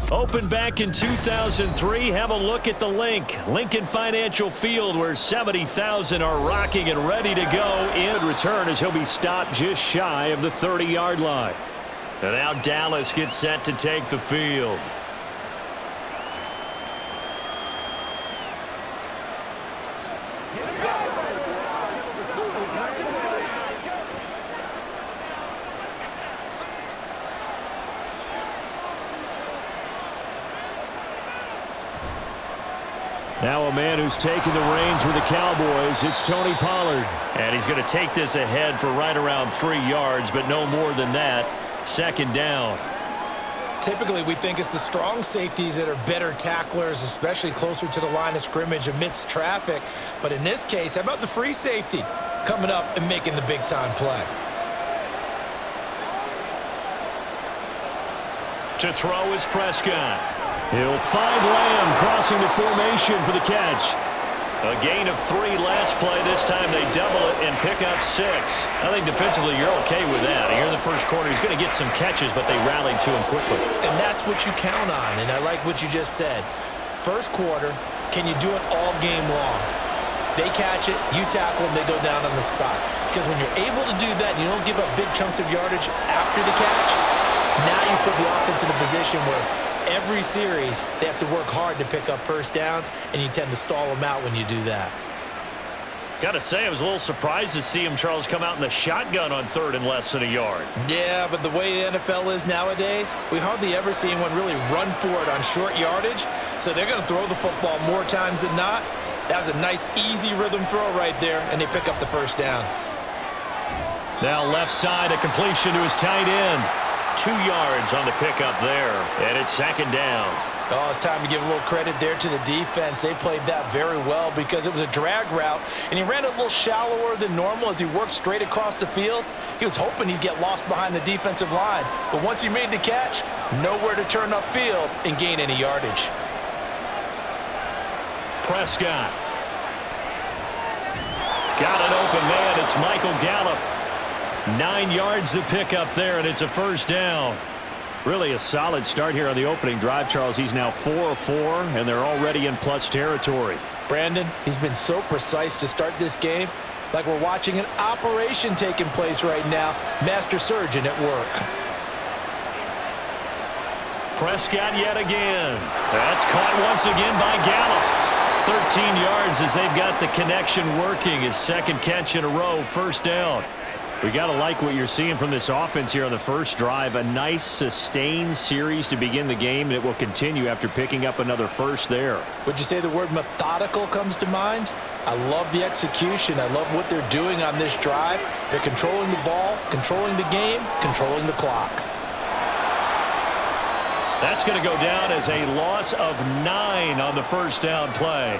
Opened back in 2003, have a look at the link. Lincoln Financial Field, where 70,000 are rocking and ready to go. In return as he'll be stopped just shy of the 30-yard line. And now Dallas gets set to take the field. Now a man who's taken the reins with the Cowboys, it's Tony Pollard. And he's going to take this ahead for right around 3 yards, but no more than that. Second down. Typically, we think it's the strong safeties that are better tacklers, especially closer to the line of scrimmage amidst traffic. But in this case, how about the free safety coming up and making the big-time play? To throw is Prescott. He'll find Lamb crossing the formation for the catch. A gain of 3 last play. This time they double it and pick up 6. I think defensively you're okay with that. Here in the first quarter, he's going to get some catches, but they rallied to him quickly. And that's what you count on, and I like what you just said. First quarter, can you do it all game long? They catch it, you tackle them, they go down on the spot. Because when you're able to do that, you don't give up big chunks of yardage after the catch, now you put the offense in a position where every series, they have to work hard to pick up first downs, and you tend to stall them out when you do that. Got to say, I was a little surprised to see him, Charles, come out in the shotgun on 3rd and less than a yard. Yeah, but the way the NFL is nowadays, we hardly ever see anyone really run for it on short yardage, so they're going to throw the football more times than not. That was a nice, easy rhythm throw right there, and they pick up the first down. Now left side, a completion to his tight end. 2 yards on the pickup there, and it's second down. Oh, it's time to give a little credit there to the defense. They played that very well because it was a drag route, and he ran a little shallower than normal as he worked straight across the field. He was hoping he'd get lost behind the defensive line, but once he made the catch, nowhere to turn upfield and gain any yardage. Prescott. Got an open man. It's Michael Gallup. 9 yards to pick up there, and it's a first down. Really a solid start here on the opening drive, Charles. He's now 4 of 4, and they're already in plus territory. Brandon, he's been so precise to start this game, like we're watching an operation taking place right now. Master surgeon at work. Prescott yet again. That's caught once again by Gallup. 13 yards as they've got the connection working. His second catch in a row, first down. We got to like what you're seeing from this offense here on the first drive. A nice, sustained series to begin the game, and it will continue after picking up another first there. Would you say the word methodical comes to mind? I love the execution. I love what they're doing on this drive. They're controlling the ball, controlling the game, controlling the clock. That's going to go down as a loss of 9 on the first down play.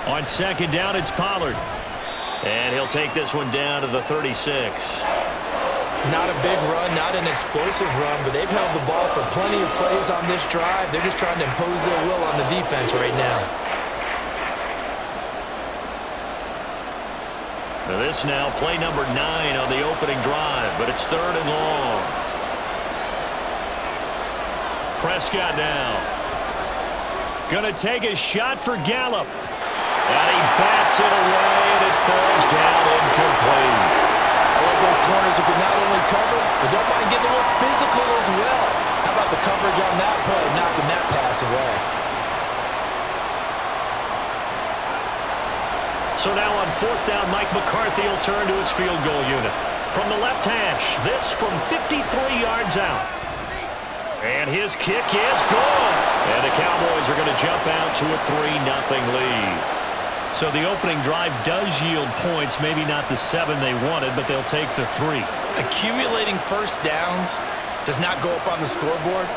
On second down, it's Pollard. And he'll take this one down to the 36. Not a big run, not an explosive run, but they've held the ball for plenty of plays on this drive. They're just trying to impose their will on the defense right now. Now this now, play number 9 on the opening drive, but it's 3rd and long. Prescott now. Gonna take a shot for Gallup. And he bats it away, and it falls down incomplete. I love those corners who can not only cover, but don't mind getting a little physical as well. How about the coverage on that play, knocking that pass away? So now on 4th down, Mike McCarthy will turn to his field goal unit. From the left hash, this from 53 yards out. And his kick is good. And the Cowboys are going to jump out to a 3-0 lead. So the opening drive does yield points, maybe not the 7 they wanted, but they'll take the 3. Accumulating first downs does not go up on the scoreboard,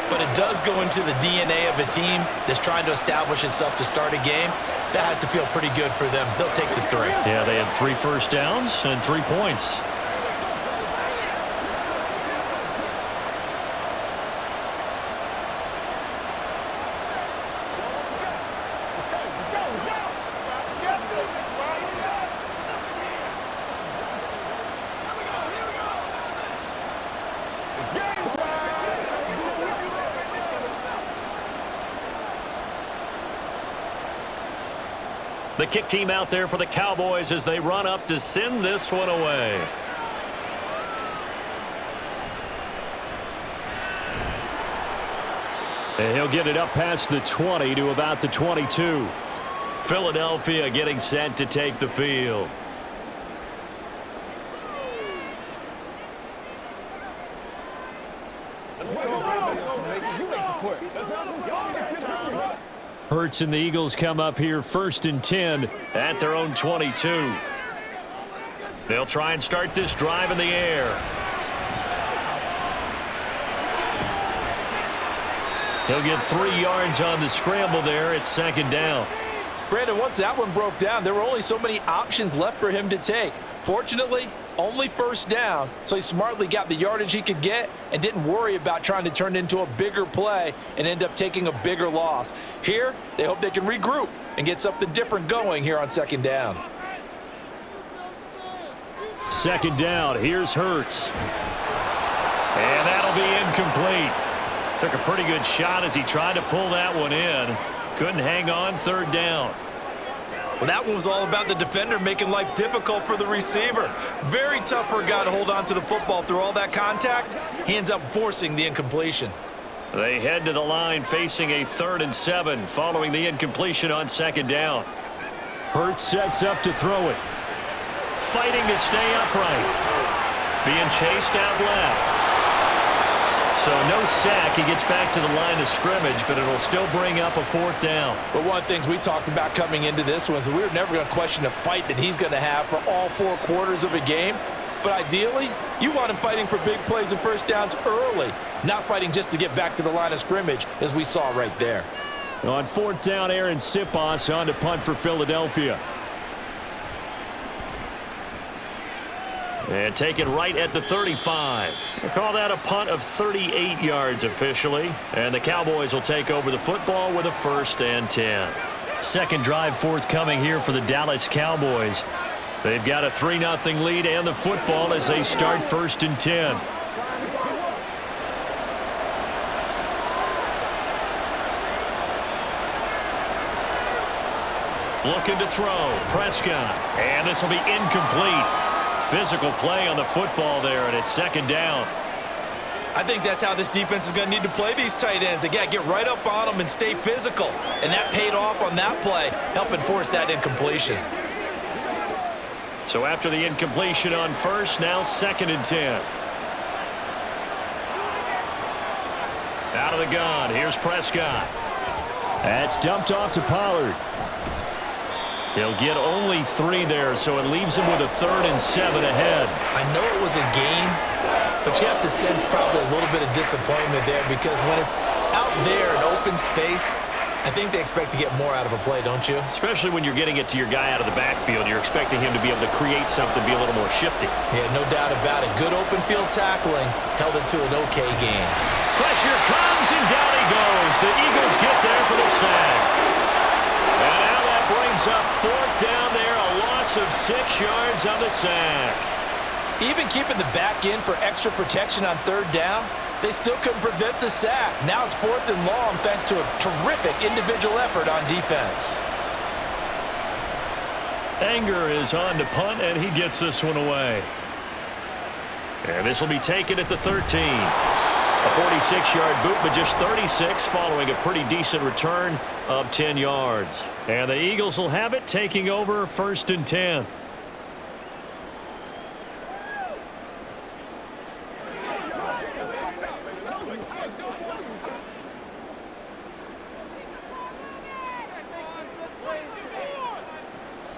but it does go into the DNA of a team that's trying to establish itself to start a game. That has to feel pretty good for them. They'll take the 3. Yeah, they had 3 first downs and 3 points. The kick team out there for the Cowboys as they run up to send this one away. And he'll get it up past the 20 to about the 22. Philadelphia getting set to take the field. Hurts and the Eagles come up here 1st and 10 at their own 22. They'll try and start this drive in the air. He'll get 3 yards on the scramble there. It's 2nd down. Brandon, once that one broke down, there were only so many options left for him to take. Fortunately, only 1st down, so he smartly got the yardage he could get and didn't worry about trying to turn it into a bigger play and end up taking a bigger loss. Here, they hope they can regroup and get something different going here on 2nd down. 2nd down. Here's Hurts. And that'll be incomplete. Took a pretty good shot as he tried to pull that one in. Couldn't hang on. 3rd down. Well, that one was all about the defender making life difficult for the receiver. Very tough for a guy to hold on to the football through all that contact. He ends up forcing the incompletion. They head to the line facing a 3rd and 7 following the incompletion on 2nd down. Hurts sets up to throw it. Fighting to stay upright. Being chased out left. So no sack. He gets back to the line of scrimmage, but it'll still bring up a 4th down. But one of the things we talked about coming into this one is we were never going to question the fight that he's going to have for all 4 quarters of a game. But ideally, you want him fighting for big plays and 1st downs early, not fighting just to get back to the line of scrimmage, as we saw right there. On 4th down, Aaron Sipos on to punt for Philadelphia. And taken right at the 35. We'll call that a punt of 38 yards officially. And the Cowboys will take over the football with a 1st and 10. 2nd drive forthcoming here for the Dallas Cowboys. They've got a 3-0 lead and the football as they start 1st and 10. Looking to throw. Prescott. And this will be incomplete. Physical play on the football there, and it's 2nd down. I think that's how this defense is going to need to play these tight ends. They got to get right up on them and stay physical. And that paid off on that play, helping force that incompletion. So after the incompletion on 1st, now 2nd and 10. Out of the gun, here's Prescott. That's dumped off to Pollard. He'll get only 3 there, so it leaves him with a 3rd and 7 ahead. I know it was a gain, but you have to sense probably a little bit of disappointment there because when it's out there in open space, I think they expect to get more out of a play, don't you? Especially when you're getting it to your guy out of the backfield. You're expecting him to be able to create something, be a little more shifty. Yeah, no doubt about it. Good open field tackling held it to an okay gain. Pressure comes, and down he goes. The Eagles get there for the sack. And now that brings up 4th down there, a loss of 6 yards on the sack. Even keeping the back in for extra protection on 3rd down, they still couldn't prevent the sack. Now it's 4th and long thanks to a terrific individual effort on defense. Anger is on to punt, and he gets this one away. And this will be taken at the 13. A 46-yard boot, but just 36 following a pretty decent return of 10 yards. And the Eagles will have it, taking over 1st and 10.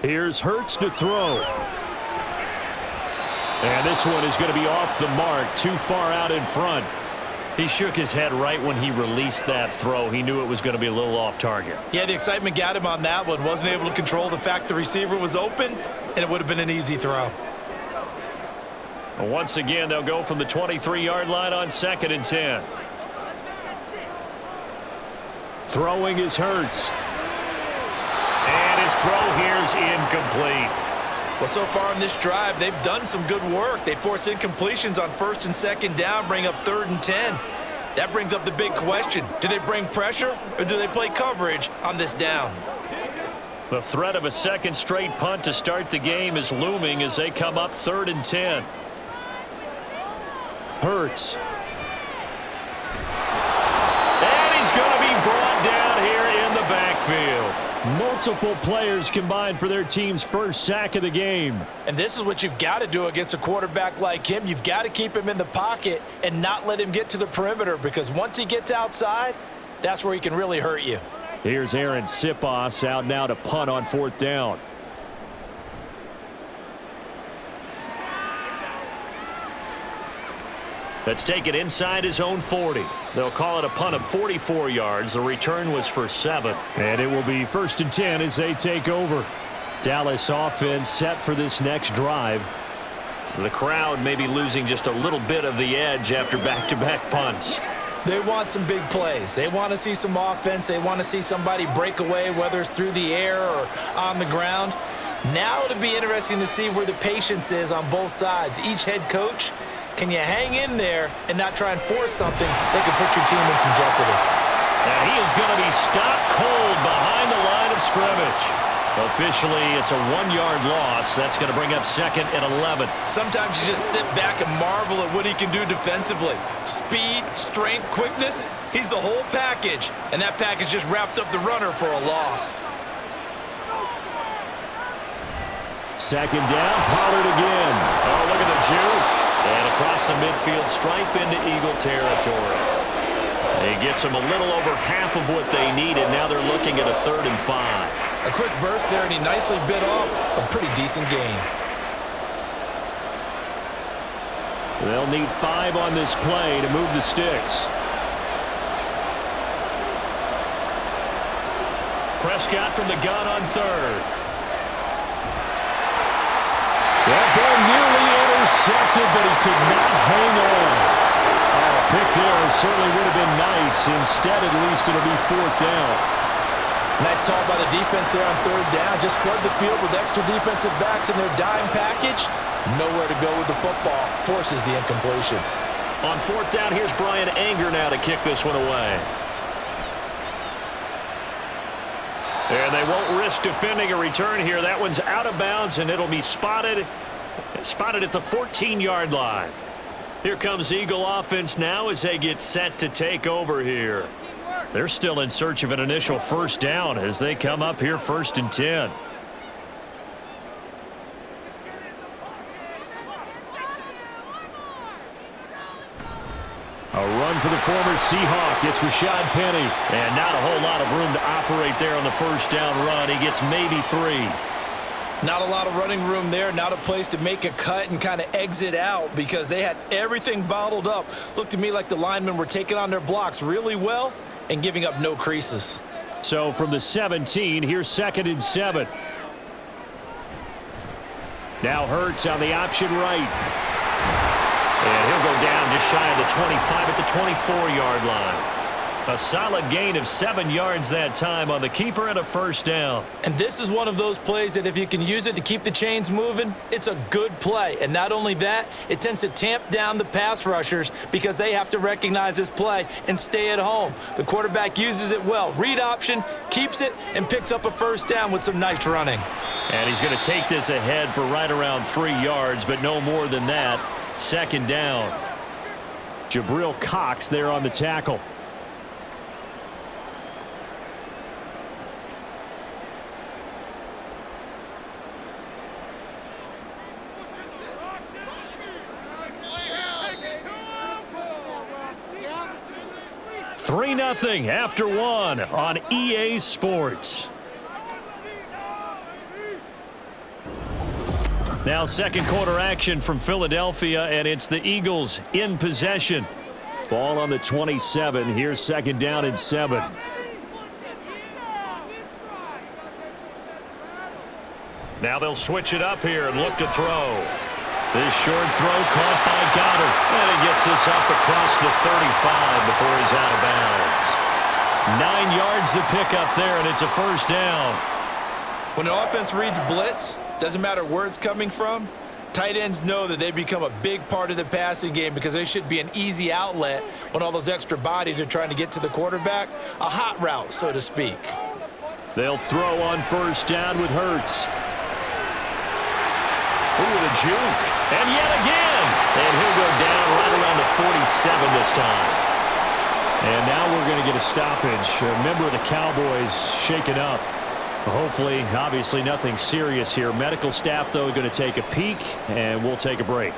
Here's Hurts to throw. And this one is going to be off the mark, too far out in front. He shook his head right when he released that throw. He knew it was going to be a little off target. Yeah, the excitement got him on that one. Wasn't able to control the fact the receiver was open, and it would have been an easy throw. Once again, they'll go from the 23-yard line on 2nd and 10. Throwing is Hurts. And his throw here's incomplete. Well, so far in this drive, they've done some good work. They force incompletions on 1st and 2nd down, bring up 3rd and 10. That brings up the big question. Do they bring pressure or do they play coverage on this down? The threat of a second straight punt to start the game is looming as they come up 3rd and 10. Hurts. And he's going to be brought down here in the backfield. Multiple players combined for their team's first sack of the game. And this is what you've got to do against a quarterback like him. You've got to keep him in the pocket and not let him get to the perimeter, because once he gets outside, that's where he can really hurt you. Here's Aaron Sipos out now to punt on 4th down. Let's take it inside his own 40. They'll call it a punt of 44 yards. The return was for 7. And it will be 1st and 10 as they take over. Dallas offense set for this next drive. The crowd may be losing just a little bit of the edge after back-to-back punts. They want some big plays. They want to see some offense. They want to see somebody break away, whether it's through the air or on the ground. Now it'll be interesting to see where the patience is on both sides. Each head coach, can you hang in there and not try and force something that could put your team in some jeopardy? And he is going to be stopped cold behind the line of scrimmage. Officially, it's a 1-yard loss. That's going to bring up 2nd and 11. Sometimes you just sit back and marvel at what he can do defensively. Speed, strength, quickness, he's the whole package. And that package just wrapped up the runner for a loss. 2nd down, Pollard again. Oh, look at the juke. And across the midfield stripe into Eagle territory. He gets them a little over half of what they needed. Now they're looking at a 3rd and 5. A quick burst there, and he nicely bit off a pretty decent gain. They'll need 5 on this play to move the sticks. Prescott from the gun on 3rd. That ball nearly intercepted, but he could not hang on. Oh, a pick there certainly would have been nice. Instead, at least it'll be 4th down. Nice call by the defense there on 3rd down. Just flood the field with extra defensive backs in their dime package. Nowhere to go with the football. Forces the incompletion. On 4th down, here's Brian Anger now to kick this one away. And they won't risk defending a return here. That one's out of bounds, and it'll be spotted at the 14-yard line. Here comes Eagle offense now as they get set to take over here. They're still in search of an initial 1st down as they come up here 1st and 10. A run for the former Seahawk. It's Rashad Penny. And not a whole lot of room to operate there on the 1st down run. He gets maybe 3. Not a lot of running room there. Not a place to make a cut and kind of exit out because they had everything bottled up. Looked to me like the linemen were taking on their blocks really well and giving up no creases. So from the 17, here's 2nd and 7. Now Hurts on the option right. And he'll go down just shy of the 25 at the 24-yard line. A solid gain of 7 yards that time on the keeper and a 1st down. And this is one of those plays that if you can use it to keep the chains moving, it's a good play. And not only that, it tends to tamp down the pass rushers because they have to recognize this play and stay at home. The quarterback uses it well. Read option, keeps it, and picks up a 1st down with some nice running. And he's going to take this ahead for right around 3 yards, but no more than that. 2nd down. Jabril Cox there on the tackle. Three 0 after 1 on EA Sports. Now 2nd quarter action from Philadelphia, and it's the Eagles in possession. Ball on the 27. Here's 2nd down and 7. Now they'll switch it up here and look to throw. This short throw caught by Goddard. And he gets this up across the 35 before he's out of bounds. 9 yards to pick up there, and it's a 1st down. When the offense reads blitz, doesn't matter where it's coming from, tight ends know that they become a big part of the passing game because they should be an easy outlet when all those extra bodies are trying to get to the quarterback, a hot route, so to speak. They'll throw on first down with Hurts. Ooh, the juke. And yet again. And he'll go down right around the 47 this time. And now we're going to get a stoppage. A member of the Cowboys shaken up. Hopefully, obviously nothing serious here. Medical staff, though, going to take a peek, and we'll take a break.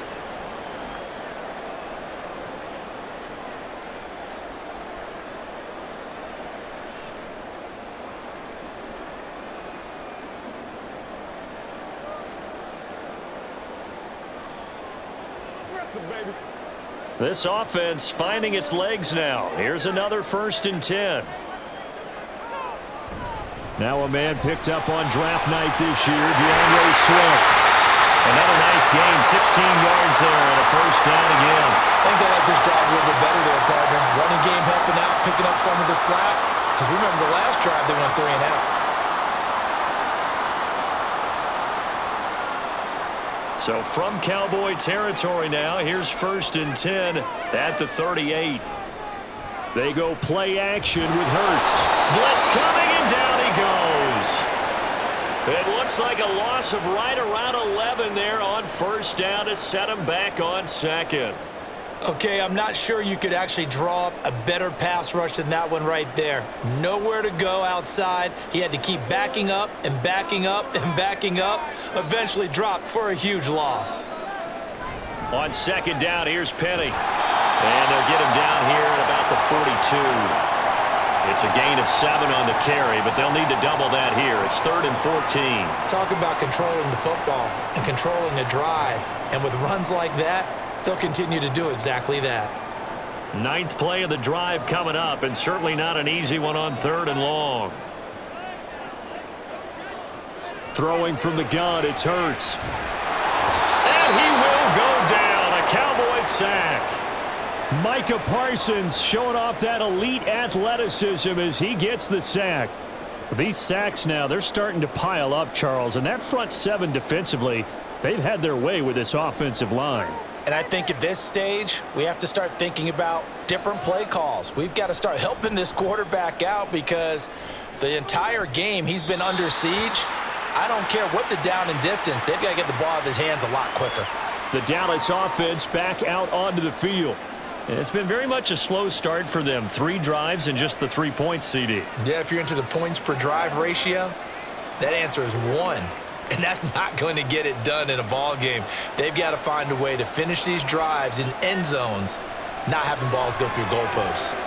This offense finding its legs now. Here's another 1st and 10. Now a man picked up on draft night this year, DeAndre Swift. Another nice gain, 16 yards there, and a 1st down again. I think they like this drive a little bit better there, partner. Running game helping out, picking up some of the slack. Because remember, the last drive they went 3 and out. So from Cowboy territory now, here's 1st and 10 at the 38. They go play action with Hurts. Blitz coming, and down he goes. It looks like a loss of right around 11 there on 1st down to set him back on 2nd. Okay, I'm not sure you could actually draw up a better pass rush than that one right there. Nowhere to go outside. He had to keep backing up and backing up and backing up. Eventually dropped for a huge loss. On 2nd down, here's Penny. And they'll get him down here at about the 42. It's a gain of 7 on the carry, but they'll need to double that here. It's 3rd and 14. Talk about controlling the football and controlling a drive. And with runs like that, they'll continue to do exactly that. 9th play of the drive coming up, and certainly not an easy one on 3rd and long. Throwing from the gun, it's Hurts. And he will go down. A Cowboys sack. Micah Parsons showing off that elite athleticism as he gets the sack. These sacks now, they're starting to pile up, Charles, and that front 7 defensively, they've had their way with this offensive line. And I think at this stage, we have to start thinking about different play calls. We've got to start helping this quarterback out because the entire game he's been under siege. I don't care what the down and distance. They've got to get the ball out of his hands a lot quicker. The Dallas offense back out onto the field. And it's been very much a slow start for them. 3 drives and just the 3 points, CD. Yeah, if you're into the points per drive ratio, that answer is 1. And that's not going to get it done in a ball game. They've got to find a way to finish these drives in end zones, not having balls go through goalposts.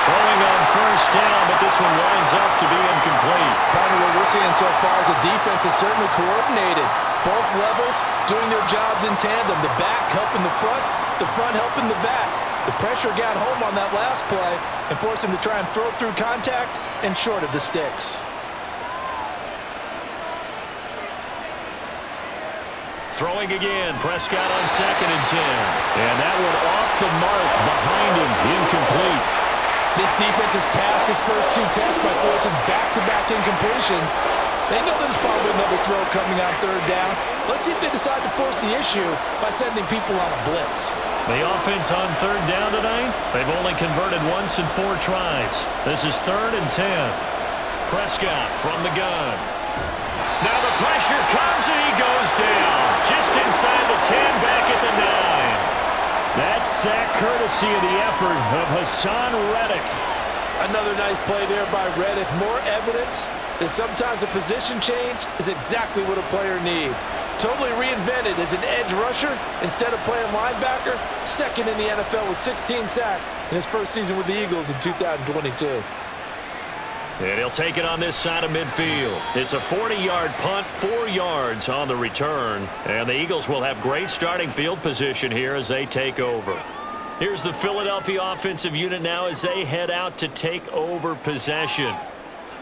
Throwing on first down, but this one winds up to be incomplete. Partner, what we're seeing so far is the defense is certainly coordinated. Both levels doing their jobs in tandem. The back helping the front helping the back. The pressure got home on that last play and forced him to try and throw through contact and short of the sticks. Throwing again, Prescott on 2nd and 10. And that one off the mark behind him, incomplete. This defense has passed its first 2 tests by forcing back-to-back incompletions. They know there's probably another throw coming on 3rd down. Let's see if they decide to force the issue by sending people on a blitz. The offense on 3rd down tonight, they've only converted once in 4 tries. This is 3rd and 10. Prescott from the gun. Now the pressure comes and he goes down. Just inside the 10, back at the 9. That sack courtesy of the effort of Hassan Reddick. Another nice play there by Reddick. More evidence that sometimes a position change is exactly what a player needs. Totally reinvented as an edge rusher instead of playing linebacker. 2nd in the NFL with 16 sacks in his first season with the Eagles in 2022. And he'll take it on this side of midfield. It's a 40-yard punt, 4 yards on the return. And the Eagles will have great starting field position here as they take over. Here's the Philadelphia offensive unit now as they head out to take over possession.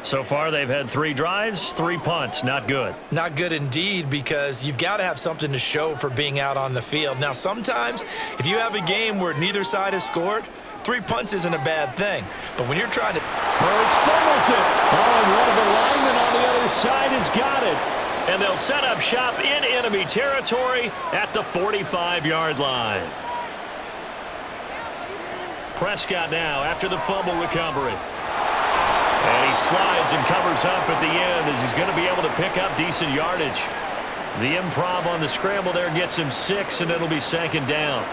So far, they've had 3 drives, 3 punts. Not good. Not good indeed, because you've got to have something to show for being out on the field. Now, sometimes, if you have a game where neither side has scored, 3 punts isn't a bad thing. But when you're trying to... Hurts fumbles it. Oh, and one of the linemen on the other Cowboys side has got it. And they'll set up shop in enemy territory at the 45-yard line. Prescott now after the fumble recovery. And he slides and covers up at the end as he's going to be able to pick up decent yardage. The improv on the scramble there gets him 6, and it'll be 2nd down.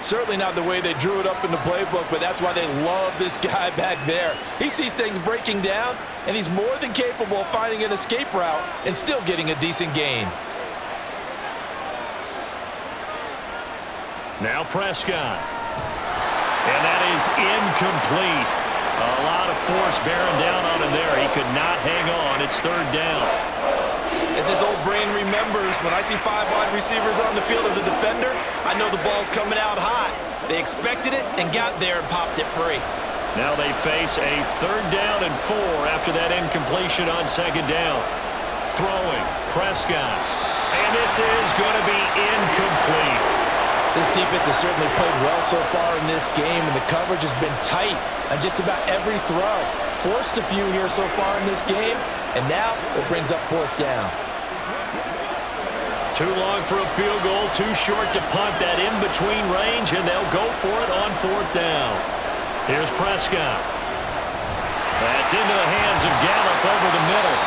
Certainly not the way they drew it up in the playbook, but that's why they love this guy back there. He sees things breaking down, and he's more than capable of finding an escape route and still getting a decent gain. Now Prescott. And that is incomplete. A lot of force bearing down on him there. He could not hang on. It's 3rd down. As his old brain remembers, when I see 5 wide receivers on the field as a defender, I know the ball's coming out hot. They expected it and got there and popped it free. Now they face a 3rd down and 4 after that incompletion on 2nd down. Throwing, Prescott. And this is going to be incomplete. This defense has certainly played well so far in this game, and the coverage has been tight on just about every throw. Forced a few here so far in this game, and now it brings up 4th down. Too long for a field goal, too short to punt that in-between range, and they'll go for it on 4th down. Here's Prescott. That's into the hands of Gallup over the middle.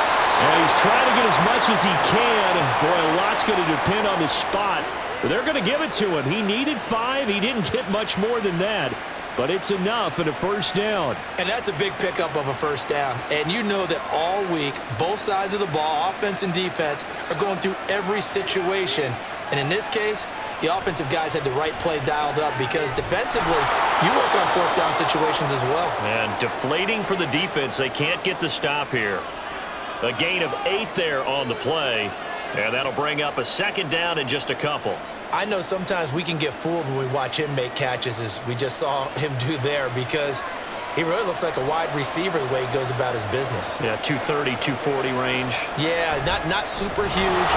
And he's trying to get as much as he can. Boy, a lot's going to depend on the spot. But they're going to give it to him. He needed 5. He didn't get much more than that. But it's enough in a 1st down. And that's a big pickup of a 1st down. And you know that all week, both sides of the ball, offense and defense, are going through every situation. And in this case, the offensive guys had the right play dialed up because defensively, you work on 4th down situations as well. And deflating for the defense. They can't get the stop here. A gain of 8 there on the play. And that'll bring up a 2nd down in just a couple. I know sometimes we can get fooled when we watch him make catches, as we just saw him do there, because he really looks like a wide receiver the way he goes about his business. Yeah, 230, 240 range. Yeah, not super huge.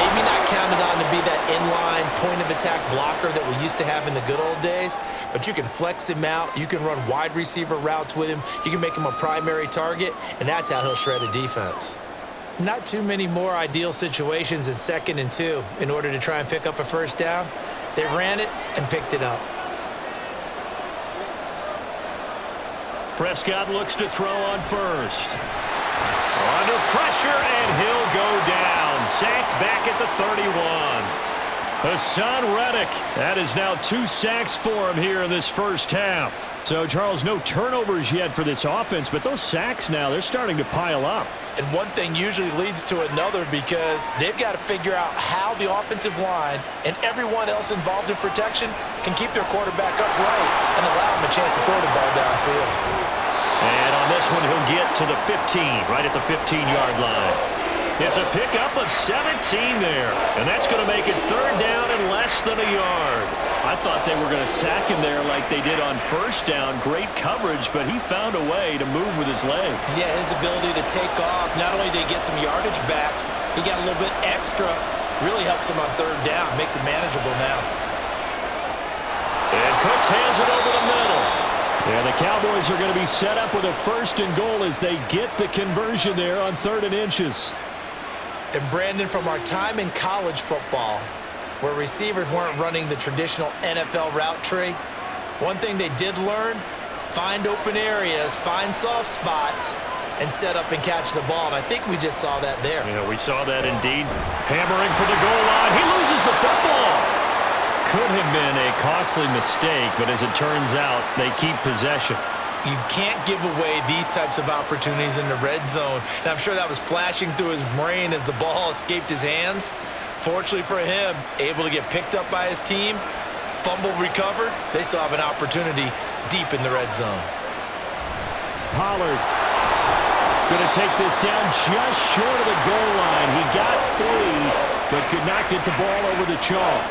Maybe not counted on to be that inline point-of-attack blocker that we used to have in the good old days, but you can flex him out. You can run wide receiver routes with him. You can make him a primary target, and that's how he'll shred a defense. Not too many more ideal situations in 2nd and 2 in order to try and pick up a 1st down. They ran it and picked it up. Prescott looks to throw on 1st. Under pressure, and he'll go down. Sacked back at the 31. Hassan Reddick. That is now 2 sacks for him here in this 1st half. So, Charles, no turnovers yet for this offense, but those sacks now, they're starting to pile up. And one thing usually leads to another because they've got to figure out how the offensive line and everyone else involved in protection can keep their quarterback upright and allow him a chance to throw the ball downfield. And on this one, he'll get to the 15, right at the 15-yard line. It's a pickup of 17 there, and that's going to make it 3rd down and less than a yard. I thought they were going to sack him there like they did on 1st down. Great coverage, but he found a way to move with his legs. Yeah, his ability to take off, not only did he get some yardage back, he got a little bit extra. Really helps him on 3rd down, makes it manageable now. And Cooks hands it over the middle. And the Cowboys are going to be set up with a 1st and goal as they get the conversion there on 3rd and inches. And Brandon, from our time in college football, where receivers weren't running the traditional NFL route tree, one thing they did learn, find open areas, find soft spots, and set up and catch the ball. And I think we just saw that there. Yeah, we saw that indeed. Hammering for the goal line. He loses the football. Could have been a costly mistake, but as it turns out, they keep possession. You can't give away these types of opportunities in the red zone. And I'm sure that was flashing through his brain as the ball escaped his hands. Fortunately for him, able to get picked up by his team, fumble recovered. They still have an opportunity deep in the red zone. Pollard going to take this down just short of the goal line. He got 3, but could not get the ball over the chalk.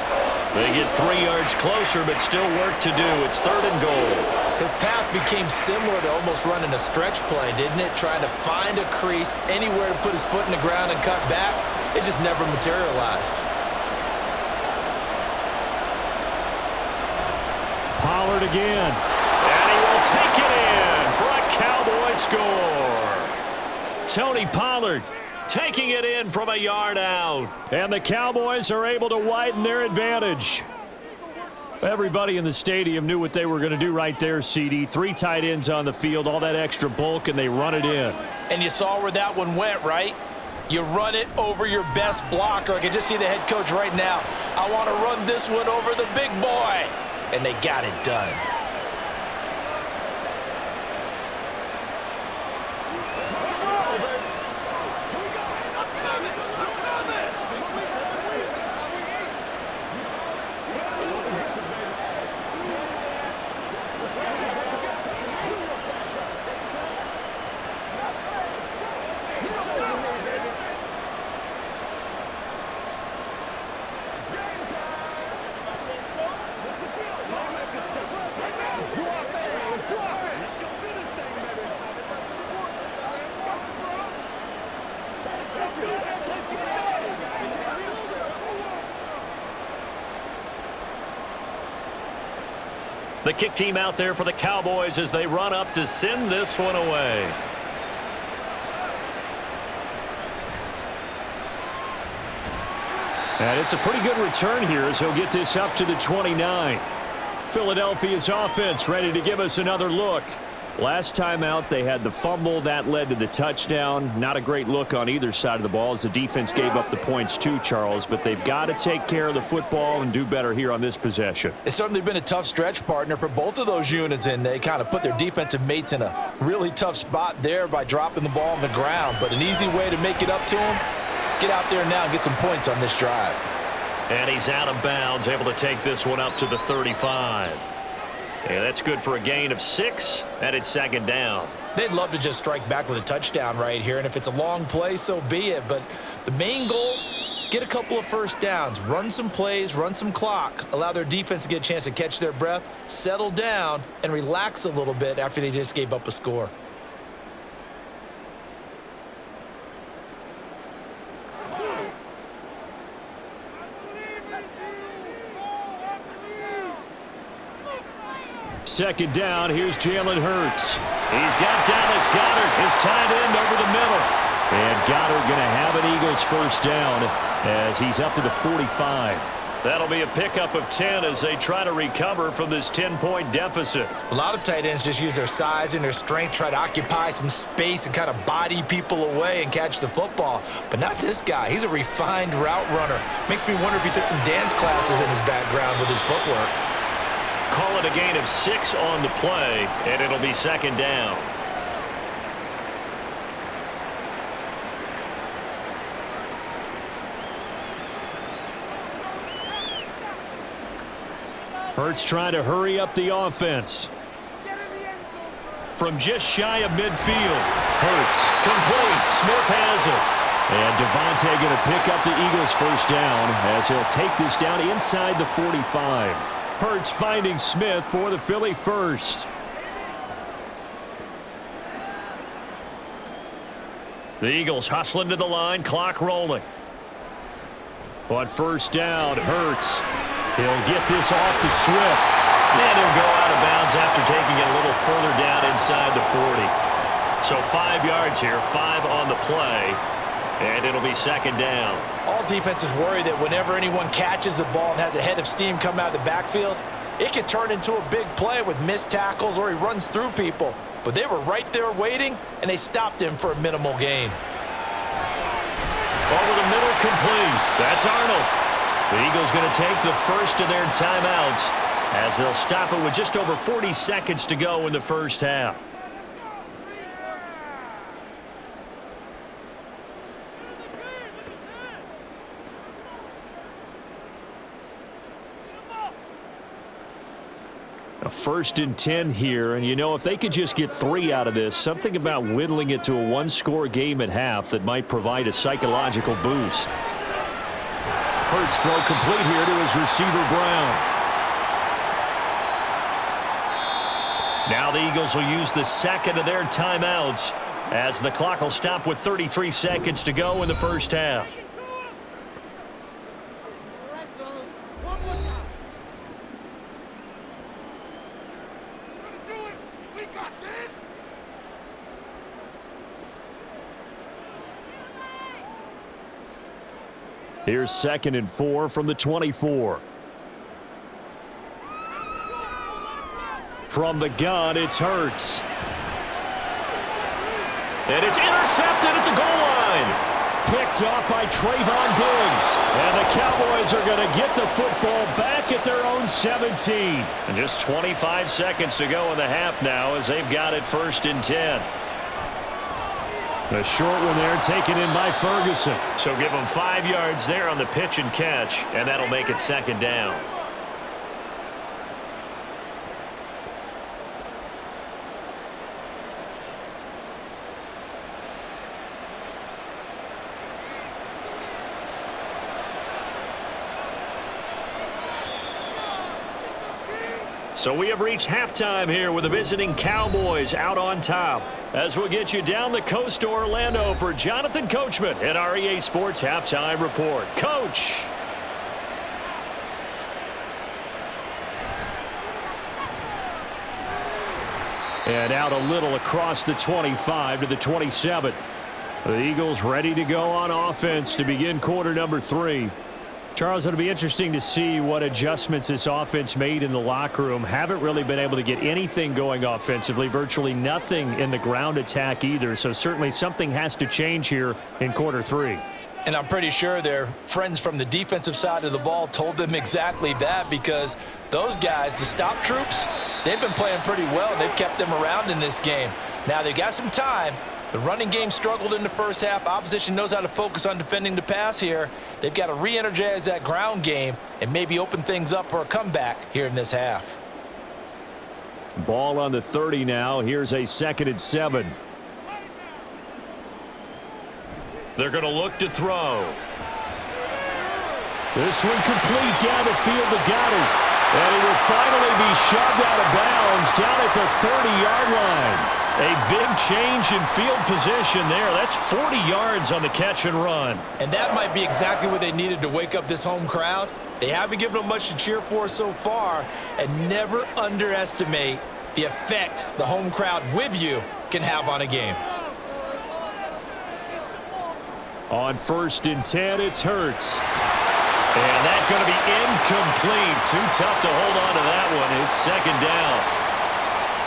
They get 3 yards closer, but still work to do. It's 3rd and goal. His path became similar to almost running a stretch play, didn't it? Trying to find a crease, anywhere to put his foot in the ground and cut back. It just never materialized. Pollard again. And he will take it in for a Cowboy score. Tony Pollard taking it in from a yard out. And the Cowboys are able to widen their advantage. Everybody in the stadium knew what they were going to do right there, CD. 3 tight ends on the field, all that extra bulk, and they run it in. And you saw where that one went, right? You run it over your best blocker. I can just see the head coach right now. I want to run this one over the big boy. And they got it done. The kick team out there for the Cowboys as they run up to send this one away. And it's a pretty good return here as he'll get this up to the 29. Philadelphia's offense ready to give us another look. Last time out, they had the fumble. That led to the touchdown. Not a great look on either side of the ball as the defense gave up the points too, Charles. But they've got to take care of the football and do better here on this possession. It's certainly been a tough stretch, partner, for both of those units, and they kind of put their defensive mates in a really tough spot there by dropping the ball on the ground. But an easy way to make it up to them, get out there now and get some points on this drive. And he's out of bounds, able to take this one up to the 35. Yeah, that's good for a gain of 6, and it's second down. They'd love to just strike back with a touchdown right here, and if it's a long play, so be it. But the main goal, get a couple of first downs, run some plays, run some clock, allow their defense to get a chance to catch their breath, settle down, and relax a little bit after they just gave up a score. Second down, here's Jalen Hurts. He's got Dallas Goedert, his tight end over the middle. And Goedert going to have an Eagles first down as he's up to the 45. That'll be a pickup of 10 as they try to recover from this 10-point deficit. A lot of tight ends just use their size and their strength, try to occupy some space and kind of body people away and catch the football. But not this guy. He's a refined route runner. Makes me wonder if he took some dance classes in his background with his footwork. Call it a gain of 6 on the play, and it'll be second down. Hurts trying to hurry up the offense. From just shy of midfield. Hurts, complete. Smith has it. And Devontae going to pick up the Eagles first down as he'll take this down inside the 45. Hurts finding Smith for the Philly first. The Eagles hustling to the line, clock rolling. On first down, Hurts. He'll get this off to Swift. And he'll go out of bounds after taking it a little further down inside the 40. So 5 yards here, 5 on the play. And it'll be second down. All defenses worry that whenever anyone catches the ball and has a head of steam come out of the backfield, it could turn into a big play with missed tackles or he runs through people. But they were right there waiting, and they stopped him for a minimal gain. Over the middle, complete. That's Arnold. The Eagles going to take the first of their timeouts as they'll stop it with just over 40 seconds to go in the first half. A 1st and 10 here, and you know, if they could just get 3 out of this, something about whittling it to a 1-score game at half that might provide a psychological boost. Hurts throw complete here to his receiver Brown. Now the Eagles will use the second of their timeouts as the clock will stop with 33 seconds to go in the first half. Here's 2nd and 4 from the 24. From the gun, it's Hurts. And it's intercepted at the goal line. Picked off by Trayvon Diggs. And the Cowboys are going to get the football back at their own 17. And just 25 seconds to go in the half now as they've got it 1st and 10. A short one there taken in by Ferguson. So give them 5 yards there on the pitch and catch, and that'll make it 2nd down. So we have reached halftime here with the visiting Cowboys out on top. As we'll get you down the coast to Orlando for Jonathan Coachman at our EA Sports Halftime Report. Coach. And out a little across the 25 to the 27. The Eagles ready to go on offense to begin quarter number 3. Charles, it'll be interesting to see what adjustments this offense made in the locker room. Haven't really been able to get anything going offensively, virtually nothing in the ground attack either. So certainly something has to change here in quarter 3. And I'm pretty sure their friends from the defensive side of the ball told them exactly that, because those guys, the stop troops, they've been playing pretty well. They've kept them around in this game. Now they've got some time. The running game struggled in the first half. Opposition knows how to focus on defending the pass here. They've got to re-energize that ground game and maybe open things up for a comeback here in this half. Ball on the 30 now. Here's a 2nd and 7. They're going to look to throw. This one complete down the field to Goddard. And he will finally be shoved out of bounds down at the 30-yard line. A big change in field position there. That's 40 yards on the catch and run. And that might be exactly what they needed to wake up this home crowd. They haven't given them much to cheer for so far, and never underestimate the effect the home crowd with you can have on a game. On 1st and 10, it's Hurts. And that's going to be incomplete. Too tough to hold on to that one. It's 2nd down.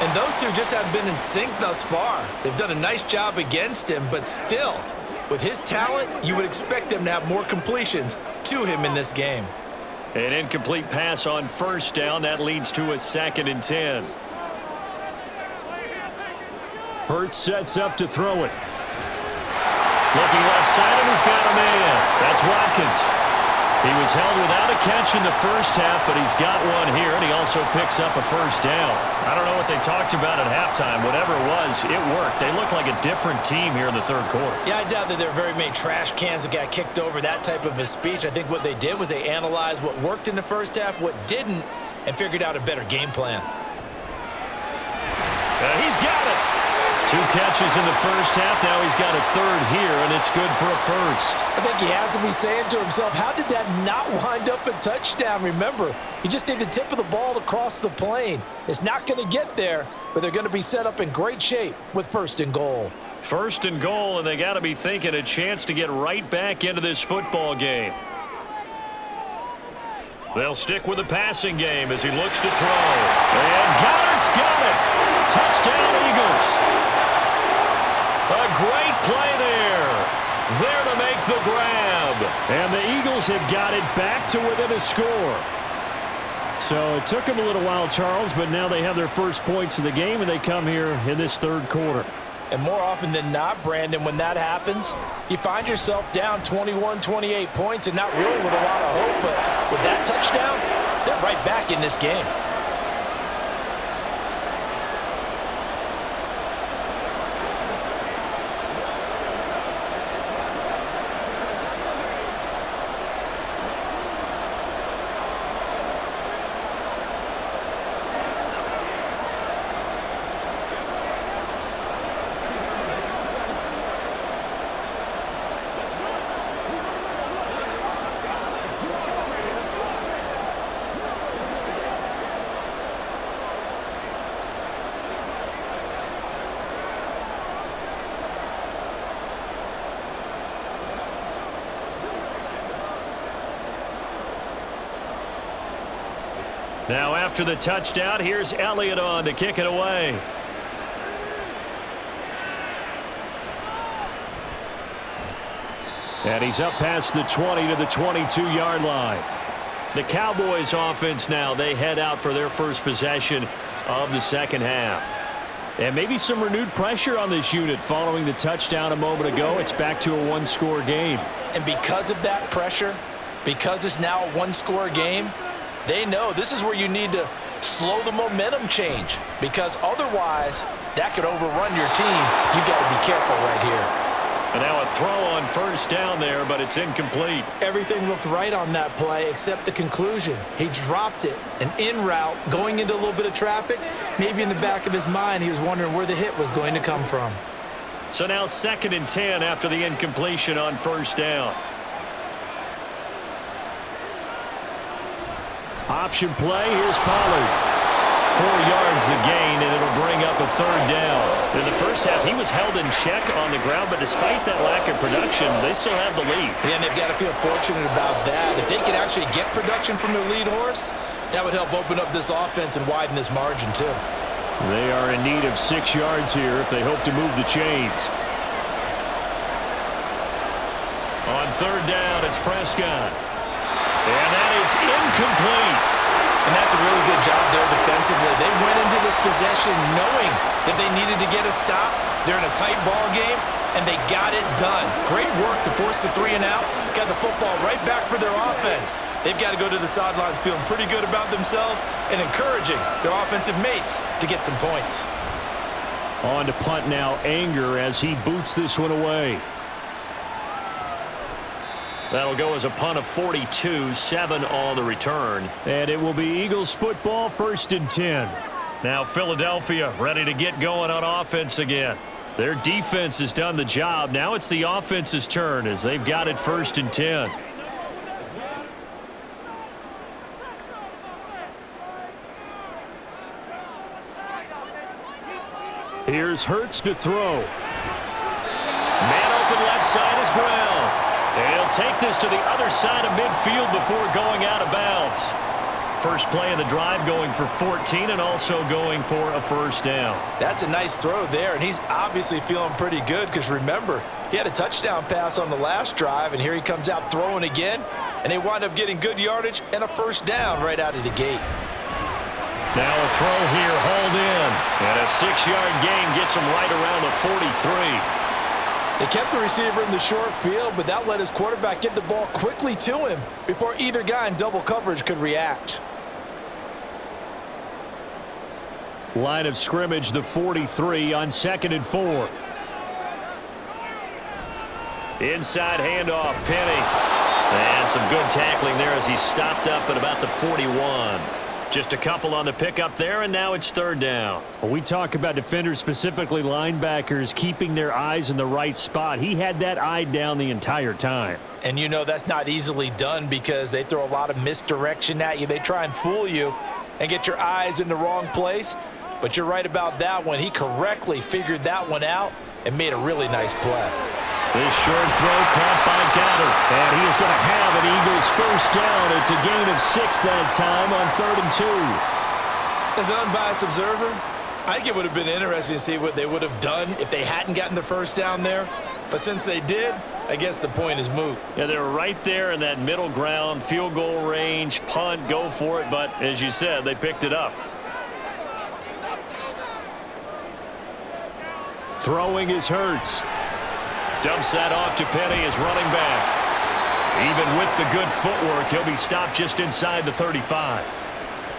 And those two just haven't been in sync thus far. They've done a nice job against him, but still, with his talent, you would expect them to have more completions to him in this game. An incomplete pass on 1st down. That leads to a 2nd and 10. Hurts sets up to throw it. Looking left side, and he's got a man. That's Watkins. He was held without a catch in the first half, but he's got one here, and he also picks up a 1st down. I don't know what they talked about at halftime. Whatever it was, it worked. They look like a different team here in the 3rd quarter. Yeah, I doubt that there are very many trash cans that got kicked over, that type of a speech. I think what they did was they analyzed what worked in the first half, what didn't, and figured out a better game plan. He's got it. 2 catches in the first half. Now he's got a 3rd here, and it's good for a 1st. I think he has to be saying to himself, how did that not wind up a touchdown? Remember, you just need the tip of the ball to cross the plane. It's not going to get there, but they're going to be set up in great shape with 1st and goal. 1st and goal, and they got to be thinking a chance to get right back into this football game. They'll stick with the passing game as he looks to throw. And Goddard's got it. Touchdown, Eagles. A great play there. There to make the grab. And the Eagles have got it back to within a score. So it took them a little while, Charles, but now they have their first points of the game, and they come here in this 3rd quarter. And more often than not, Brandon, when that happens, you find yourself down 21, 28 points and not really with a lot of hope. But with that touchdown, they're right back in this game. Now after the touchdown, here's Elliott on to kick it away. And he's up past the 20 to the 22-yard line. The Cowboys offense now, they head out for their first possession of the second half. And maybe some renewed pressure on this unit following the touchdown a moment ago. It's back to a one-score game. And because of that pressure, because it's now a one-score game, they know this is where you need to slow the momentum change, because otherwise that could overrun your team. You've got to be careful right here. And now a throw on first down there, but it's incomplete. Everything looked right on that play except the conclusion. He dropped it, an in route, going into a little bit of traffic. Maybe in the back of his mind, he was wondering where the hit was going to come from. So now 2nd and 10 after the incompletion on first down. Option play, here's Pollard. 4 yards the gain, and it'll bring up a third down. In the first half, he was held in check on the ground, but despite that lack of production, they still have the lead. Yeah, and they've got to feel fortunate about that. If they could actually get production from their lead horse, that would help open up this offense and widen this margin too. They are in need of 6 yards here if they hope to move the chains. On third down, it's Prescott. And that is incomplete. And that's a really good job there defensively. They went into this possession knowing that they needed to get a stop. They're in a tight ball game, and they got it done. Great work to force the 3 and out. Got the football right back for their offense. They've got to go to the sidelines feeling pretty good about themselves and encouraging their offensive mates to get some points. On to punt now, Anger, as he boots this one away. That'll go as a punt of 42, 7 on the return. And it will be Eagles football, 1st and 10. Now Philadelphia ready to get going on offense again. Their defense has done the job. Now it's the offense's turn as they've got it 1st and 10. Here's Hurts to throw. Man open left side is Brown. And he'll take this to the other side of midfield before going out of bounds. First play of the drive going for 14 and also going for a first down. That's a nice throw there, and he's obviously feeling pretty good because remember, he had a touchdown pass on the last drive, and here he comes out throwing again, and they wind up getting good yardage and a first down right out of the gate. Now a throw here, hauled in, and a 6-yard gain gets him right around the 43. They kept the receiver in the short field, but that let his quarterback get the ball quickly to him before either guy in double coverage could react. Line of scrimmage, the 43 on 2nd and 4. Inside handoff, Penny. And some good tackling there as he stopped up at about the 41. Just a couple on the pickup there, and now it's 3rd down. When we talk about defenders, specifically linebackers, keeping their eyes in the right spot, he had that eye down the entire time. And you know that's not easily done because they throw a lot of misdirection at you. They try and fool you and get your eyes in the wrong place. But you're right about that one. He correctly figured that one out and made a really nice play. This short throw caught by Goddard. And he is going to have an Eagles first down. It's a gain of 6 that time on 3rd and 2. As an unbiased observer, I think it would have been interesting to see what they would have done if they hadn't gotten the first down there. But since they did, I guess the point is moot. Yeah, they were right there in that middle ground, field goal range, punt, go for it. But as you said, they picked it up. Throwing is Hurts. Dumps that off to Penny as running back. Even with the good footwork, he'll be stopped just inside the 35.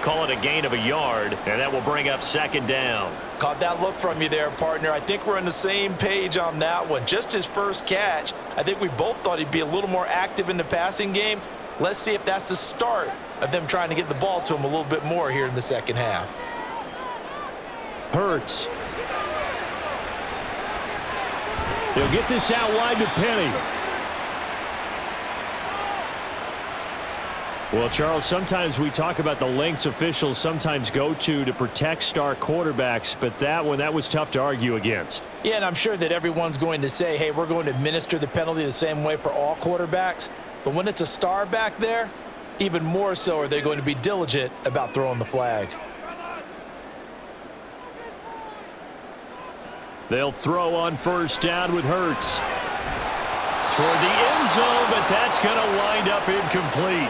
Call it a gain of a yard, and that will bring up 2nd down. Caught that look from you there, partner. I think we're on the same page on that one. Just his first catch. I think we both thought he'd be a little more active in the passing game. Let's see if that's the start of them trying to get the ball to him a little bit more here in the second half. Hurts. They'll get this out wide to Penny. Well, Charles, sometimes we talk about the lengths officials sometimes go to protect star quarterbacks, but that one, that was tough to argue against. Yeah, and I'm sure that everyone's going to say, hey, we're going to administer the penalty the same way for all quarterbacks. But when it's a star back there, even more so are they going to be diligent about throwing the flag. They'll throw on first down with Hurts. Toward the end zone, but that's going to wind up incomplete.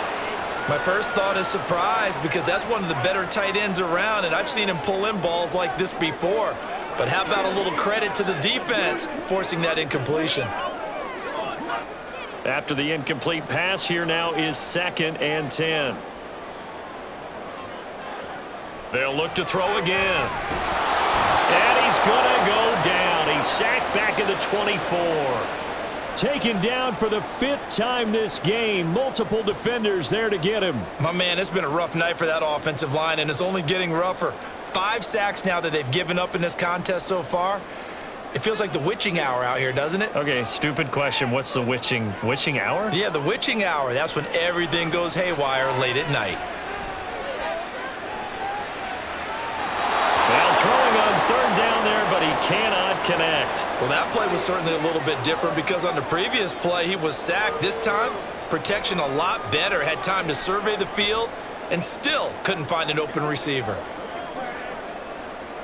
My first thought is surprise because that's one of the better tight ends around, and I've seen him pull in balls like this before. But how about a little credit to the defense forcing that incompletion? After the incomplete pass, here now is 2nd and 10. They'll look to throw again. And he's going to go down. He's sacked back at the 24. Taken down for the 5th time this game. Multiple defenders there to get him. My man, it's been a rough night for that offensive line, and it's only getting rougher. 5 sacks now that they've given up in this contest so far. It feels like the witching hour out here, doesn't it? Okay, stupid question. What's the witching hour? Yeah, the witching hour. That's when everything goes haywire late at night. Well, throwing on 3rd down there, but he cannot connect. Well, that play was certainly a little bit different because on the previous play, he was sacked. This time, protection a lot better. Had time to survey the field and still couldn't find an open receiver.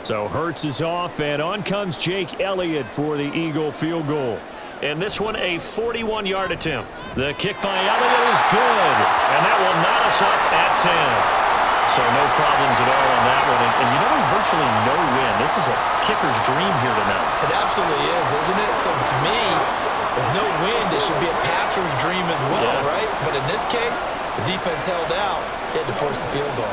So Hurts is off, and on comes Jake Elliott for the Eagle field goal. And this one, a 41-yard attempt. The kick by Elliott is good, and that will knot us up at 10. So no problems at all on that one. And you know, there's virtually no win. This is a kicker's dream here tonight. It absolutely is, isn't it? So to me, with no wind, it should be a passer's dream as well, right? But in this case, the defense held out. They had to force the field goal.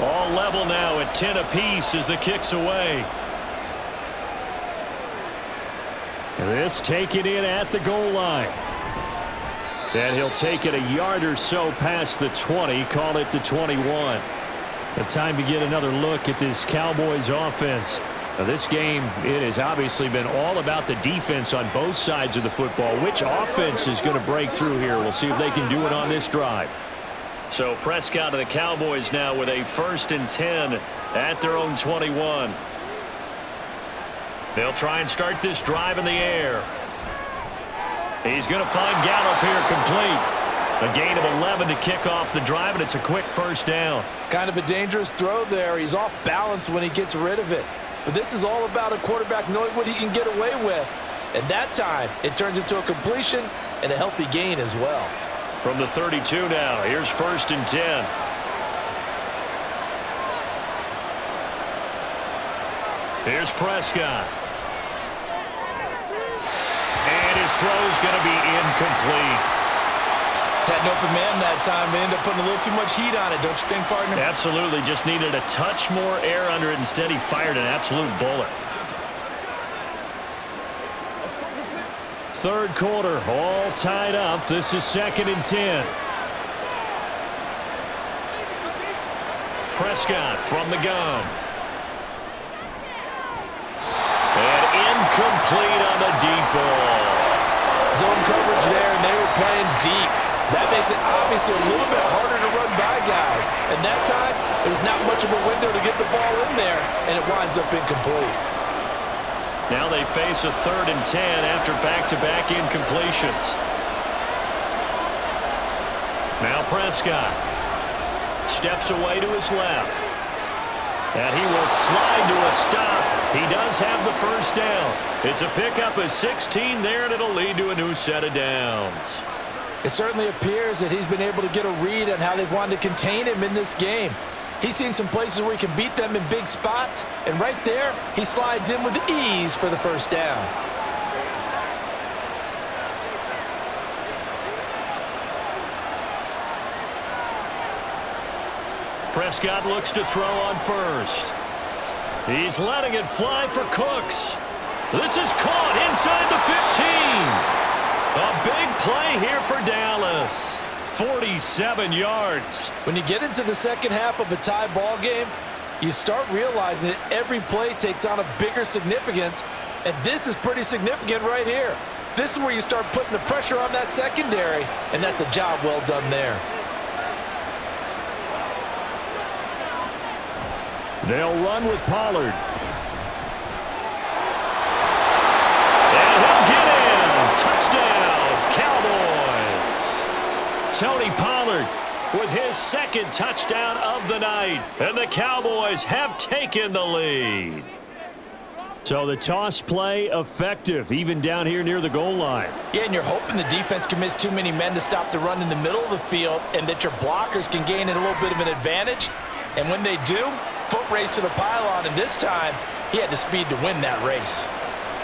All level now at 10 apiece as the kick's away. This taken in at the goal line. And he'll take it a yard or so past the 20, call it the 21. The time to get another look at this Cowboys offense. Now, this game, it has obviously been all about the defense on both sides of the football. Which offense is going to break through here? We'll see if they can do it on this drive. So Prescott and the Cowboys now with a 1st and 10 at their own 21. They'll try and start this drive in the air. He's going to find Gallup here complete. A gain of 11 to kick off the drive, and it's a quick 1st down. Kind of a dangerous throw there. He's off balance when he gets rid of it. But this is all about a quarterback knowing what he can get away with. And that time, it turns into a completion and a healthy gain as well. From the 32 now, here's 1st and 10. Here's Prescott. And his throw's going to be incomplete. Had an open man that time. They ended up putting a little too much heat on it, don't you think, partner? Absolutely. Just needed a touch more air under it. Instead, he fired an absolute bullet. 3rd quarter, all tied up. This is 2nd and 10. Prescott from the gun. And incomplete on the deep ball. Zone coverage there, and they were playing deep. That makes it obviously a little bit harder to run by guys. And that time, there's not much of a window to get the ball in there, and it winds up incomplete. Now they face a 3rd and 10 after back-to-back incompletions. Now Prescott steps away to his left. And he will slide to a stop. He does have the 1st down. It's a pickup of 16 there, and it'll lead to a new set of downs. It certainly appears that he's been able to get a read on how they've wanted to contain him in this game. He's seen some places where he can beat them in big spots, and right there, he slides in with ease for the 1st down. Prescott looks to throw on 1st. He's letting it fly for Cooks. This is caught inside the 15. A big play here for Dallas. 47 yards. When you get into the second half of a tie ball game, you start realizing that every play takes on a bigger significance, and this is pretty significant right here. This is where you start putting the pressure on that secondary, and that's a job well done there. They'll run with Pollard. And he'll get in. Touchdown, Cowboys. Tony Pollard with his second touchdown of the night. And the Cowboys have taken the lead. So the toss play effective, even down here near the goal line. Yeah, and you're hoping the defense can miss too many men to stop the run in the middle of the field and that your blockers can gain a little bit of an advantage. And when they do, foot race to the pylon, and this time he had the speed to win that race.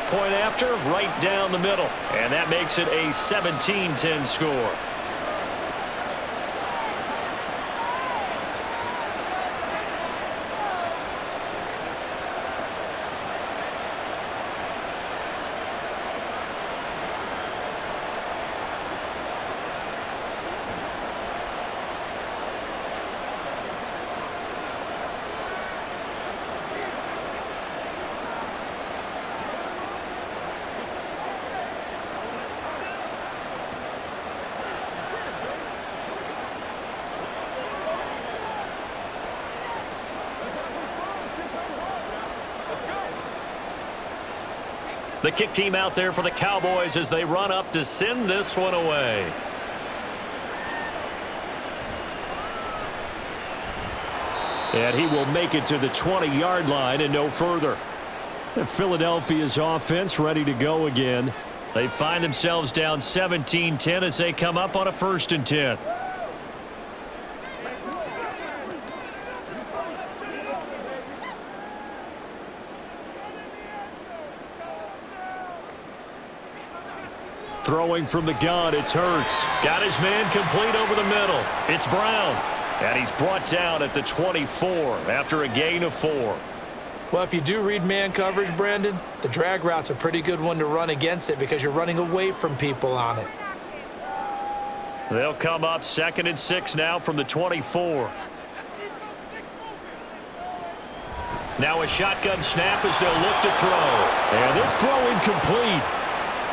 Point after, right down the middle. And that makes it a 17-10 score. The kick team out there for the Cowboys as they run up to send this one away. And he will make it to the 20-yard line and no further. Philadelphia's offense ready to go again. They find themselves down 17-10 as they come up on a 1st and 10. Throwing from the gun, it's Hurts. Got his man complete over the middle. It's Brown. And he's brought down at the 24 after a gain of 4. Well, if you do read man coverage, Brandon, the drag route's a pretty good one to run against it because you're running away from people on it. They'll come up 2nd and 6 now from the 24. Now a shotgun snap as they'll look to throw. And this throw incomplete.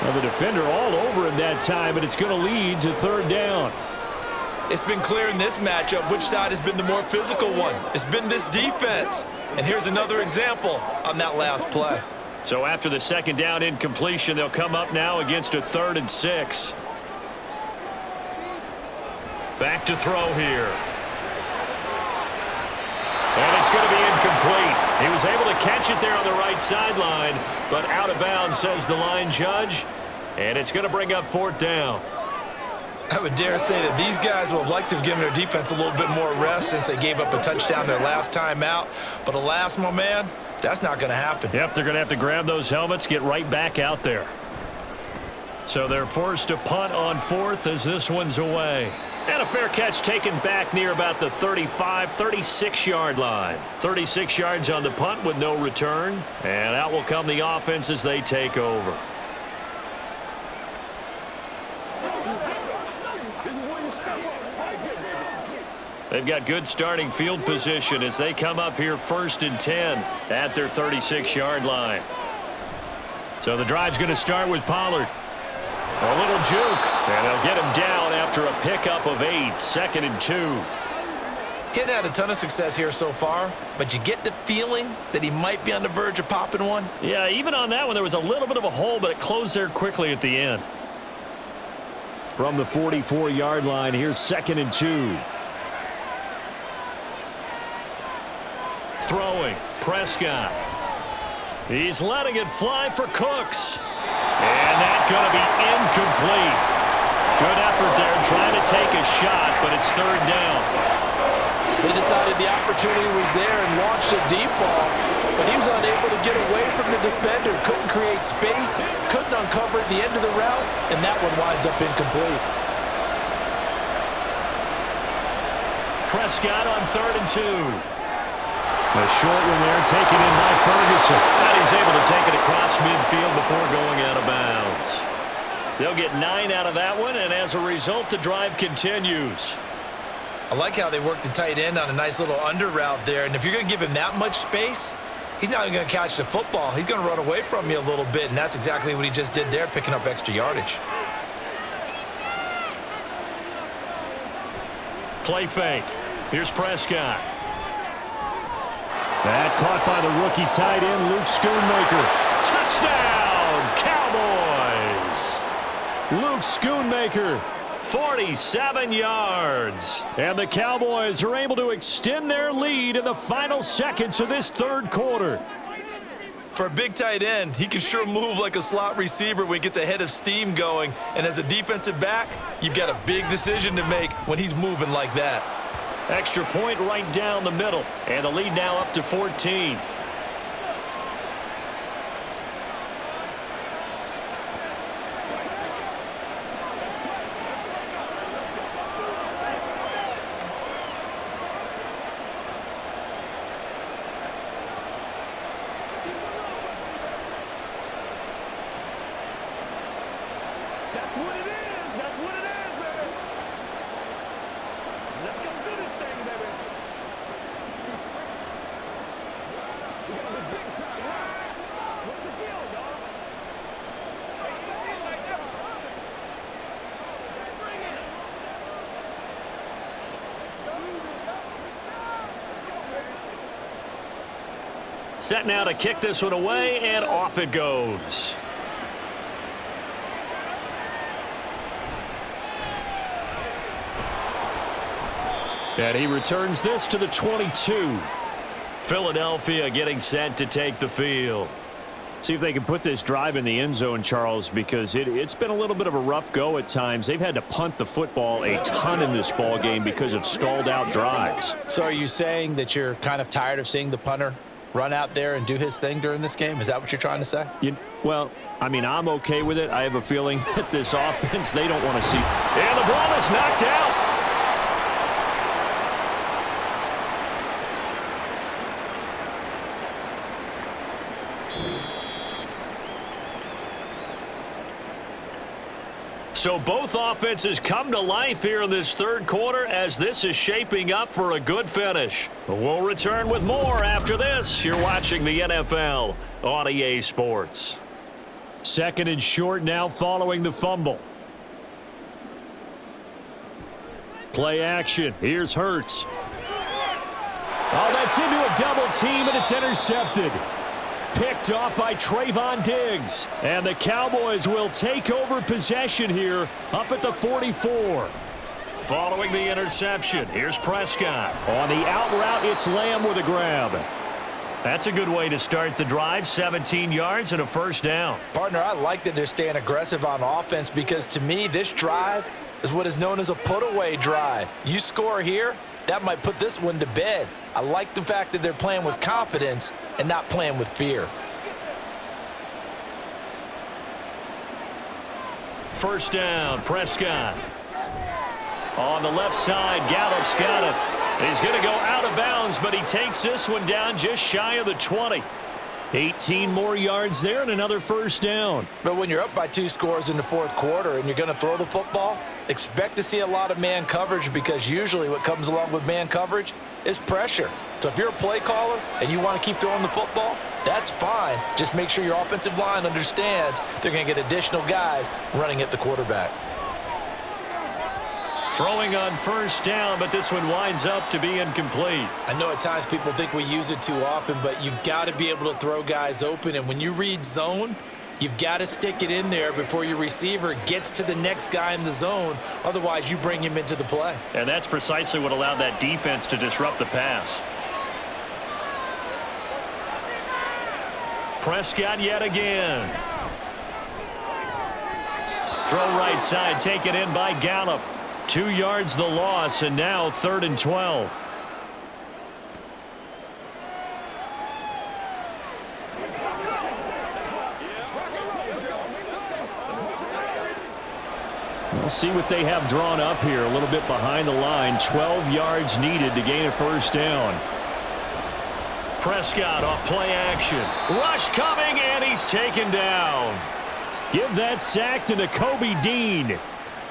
Well, the defender all over him that time, but it's going to lead to 3rd down. It's been clear in this matchup which side has been the more physical one. It's been this defense. And here's another example on that last play. So after the 2nd down incompletion, they'll come up now against a 3rd and 6. Back to throw here. And it's going to be incomplete. He was able to catch it there on the right sideline, but out of bounds, says the line judge. And it's going to bring up 4th down. I would dare say that these guys would have liked to have given their defense a little bit more rest since they gave up a touchdown their last time out. But alas, my man, that's not going to happen. Yep, they're going to have to grab those helmets, get right back out there. So they're forced to punt on 4th as this one's away. And a fair catch taken back near about the 35, 36-yard line. 36 yards on the punt with no return. And out will come the offense as they take over. They've got good starting field position as they come up here 1st and 10 at their 36-yard line. So the drive's going to start with Pollard. A little juke, and they'll get him down after a pickup of 8, 2nd and 2. He hadn't had a ton of success here so far, but you get the feeling that he might be on the verge of popping one. Yeah, even on that one, there was a little bit of a hole, but it closed there quickly at the end. From the 44-yard line, here's 2nd and 2. Throwing, Prescott. He's letting it fly for Cooks. And that's going to be incomplete. Good effort there trying to take a shot, but it's 3rd down. They decided the opportunity was there and launched a deep ball, but he was unable to get away from the defender, couldn't create space, couldn't uncover at the end of the route, and that one winds up incomplete. Prescott on 3rd and 2. A short one there taken in by Ferguson. And he's able to take it across midfield before going out of bounds. They'll get 9 out of that one, and as a result, the drive continues. I like how they work the tight end on a nice little under route there, and if you're going to give him that much space, he's not even going to catch the football. He's going to run away from you a little bit, and that's exactly what he just did there, picking up extra yardage. Play fake. Here's Prescott. That caught by the rookie tight end, Luke Schoonmaker. Touchdown, Cowboys! Luke Schoonmaker, 47 yards. And the Cowboys are able to extend their lead in the final seconds of this third quarter. For a big tight end, he can sure move like a slot receiver when he gets a head of steam going. And as a defensive back, you've got a big decision to make when he's moving like that. Extra point right down the middle. And the lead now up to 14. Set now to kick this one away, and off it goes. And he returns this to the 22. Philadelphia getting set to take the field. See if they can put this drive in the end zone, Charles, because it's been a little bit of a rough go at times. They've had to punt the football a ton in this ball game because of stalled-out drives. So are you saying that you're kind of tired of seeing the punter run out there and do his thing during this game? Is that what you're trying to say? Well, I mean, I'm okay with it. I have a feeling that this offense, they don't want to see. And the ball is knocked out. So both offenses come to life here in this third quarter as this is shaping up for a good finish. We'll return with more after this. You're watching the NFL on EA Sports. Second and short now following the fumble. Play action. Here's Hurts. Oh, that's into a double team, and it's intercepted. Picked off by Trayvon Diggs. And the Cowboys will take over possession here up at the 44. Following the interception, here's Prescott. On the out route, it's Lamb with a grab. That's a good way to start the drive. 17 yards and a first down. Partner, I like that they're staying aggressive on offense because to me, this drive is what is known as a put-away drive. You score here, that might put this one to bed. I like the fact that they're playing with confidence and not playing with fear. First down, Prescott. On the left side, Gallup's got it. He's going to go out of bounds, but he takes this one down just shy of the 20. 18 more yards there and another first down. But when you're up by 2 scores in the fourth quarter and you're going to throw the football, expect to see a lot of man coverage because usually what comes along with man coverage is pressure. So if you're a play caller and you want to keep throwing the football, that's fine. Just make sure your offensive line understands they're going to get additional guys running at the quarterback. Throwing on first down, but this one winds up to be incomplete. I know at times people think we use it too often, but you've got to be able to throw guys open. And when you read zone, you've got to stick it in there before your receiver gets to the next guy in the zone. Otherwise, you bring him into the play. And that's precisely what allowed that defense to disrupt the pass. Prescott yet again. Throw right side, taken in by Gallup. 2 yards the loss, and now 3rd and 12. We'll see what they have drawn up here. A little bit behind the line. 12 yards needed to gain a first down. Prescott off play action. Rush coming, and he's taken down. Give that sack to Nakobe Dean.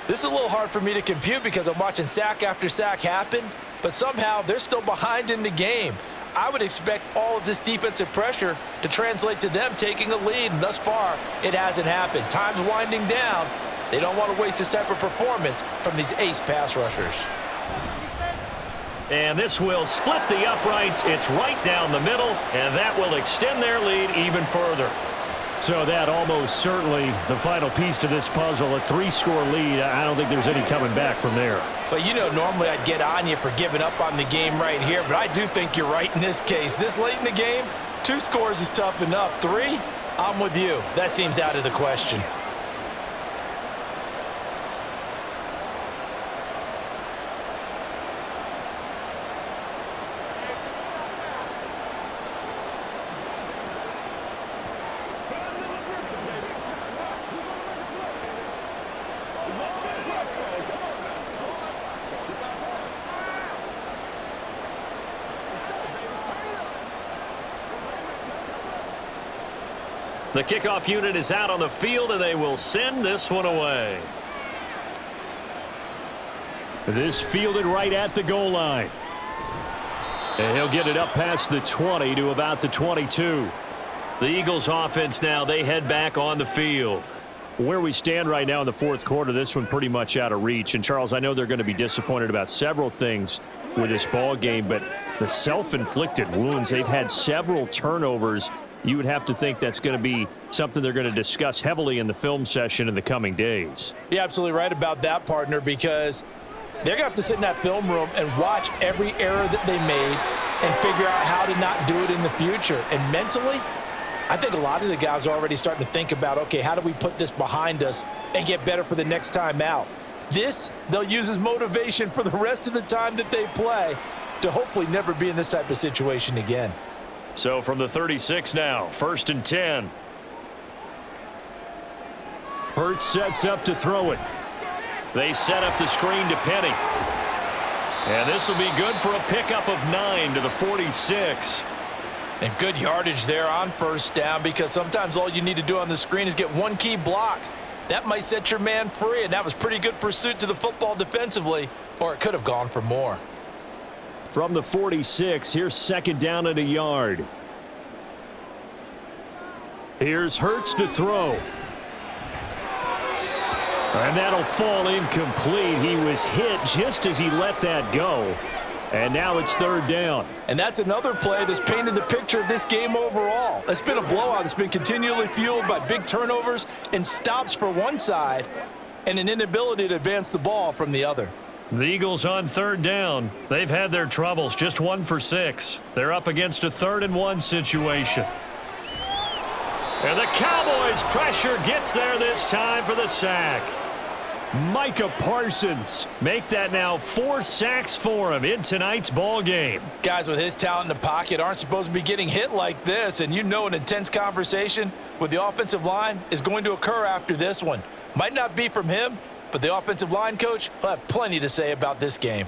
This is a little hard for me to compute because I'm watching sack after sack happen, but somehow they're still behind in the game. I would expect all of this defensive pressure to translate to them taking a lead, and thus far, it hasn't happened. Time's winding down. They don't want to waste this type of performance from these ace pass rushers. And this will split the uprights. It's right down the middle, and that will extend their lead even further. So that almost certainly the final piece to this puzzle, a 3-score lead. I don't think there's any coming back from there. But you know, normally I'd get on you for giving up on the game right here, but I do think you're right in this case. This late in the game, 2 scores is tough enough. 3, I'm with you. That seems out of the question. The kickoff unit is out on the field, and they will send this one away. This fielded right at the goal line. And he'll get it up past the 20 to about the 22. The Eagles offense now, they head back on the field. Where we stand right now in the fourth quarter, this one pretty much out of reach. And, Charles, I know they're going to be disappointed about several things with this ball game, but the self-inflicted wounds, they've had several turnovers. You would have to think that's going to be something they're going to discuss heavily in the film session in the coming days. You're absolutely right about that, partner, because they're going to have to sit in that film room and watch every error that they made and figure out how to not do it in the future. And mentally, I think a lot of the guys are already starting to think about, okay, how do we put this behind us and get better for the next time out? This, they'll use as motivation for the rest of the time that they play to hopefully never be in this type of situation again. So from the 36 now, 1st and 10. Hurts sets up to throw it. They set up the screen to Penny. And this will be good for a pickup of 9 to the 46. And good yardage there on 1st down, because sometimes all you need to do on the screen is get one key block. That might set your man free, and that was pretty good pursuit to the football defensively, or it could have gone for more. From the 46, here's 2nd down and a yard. Here's Hurts to throw. And that'll fall incomplete. He was hit just as he let that go. And now it's 3rd down. And that's another play that's painted the picture of this game overall. It's been a blowout. It's been continually fueled by big turnovers and stops for one side and an inability to advance the ball from the other. The Eagles on 3rd down. They've had their troubles, just 1 for 6. They're up against a 3rd and 1 situation. And the Cowboys pressure gets there this time for the sack. Micah Parsons make that now 4 sacks for him in tonight's ball game. Guys with his talent in the pocket aren't supposed to be getting hit like this, and you know an intense conversation with the offensive line is going to occur after this one. Might not be from him, but the offensive line coach will have plenty to say about this game.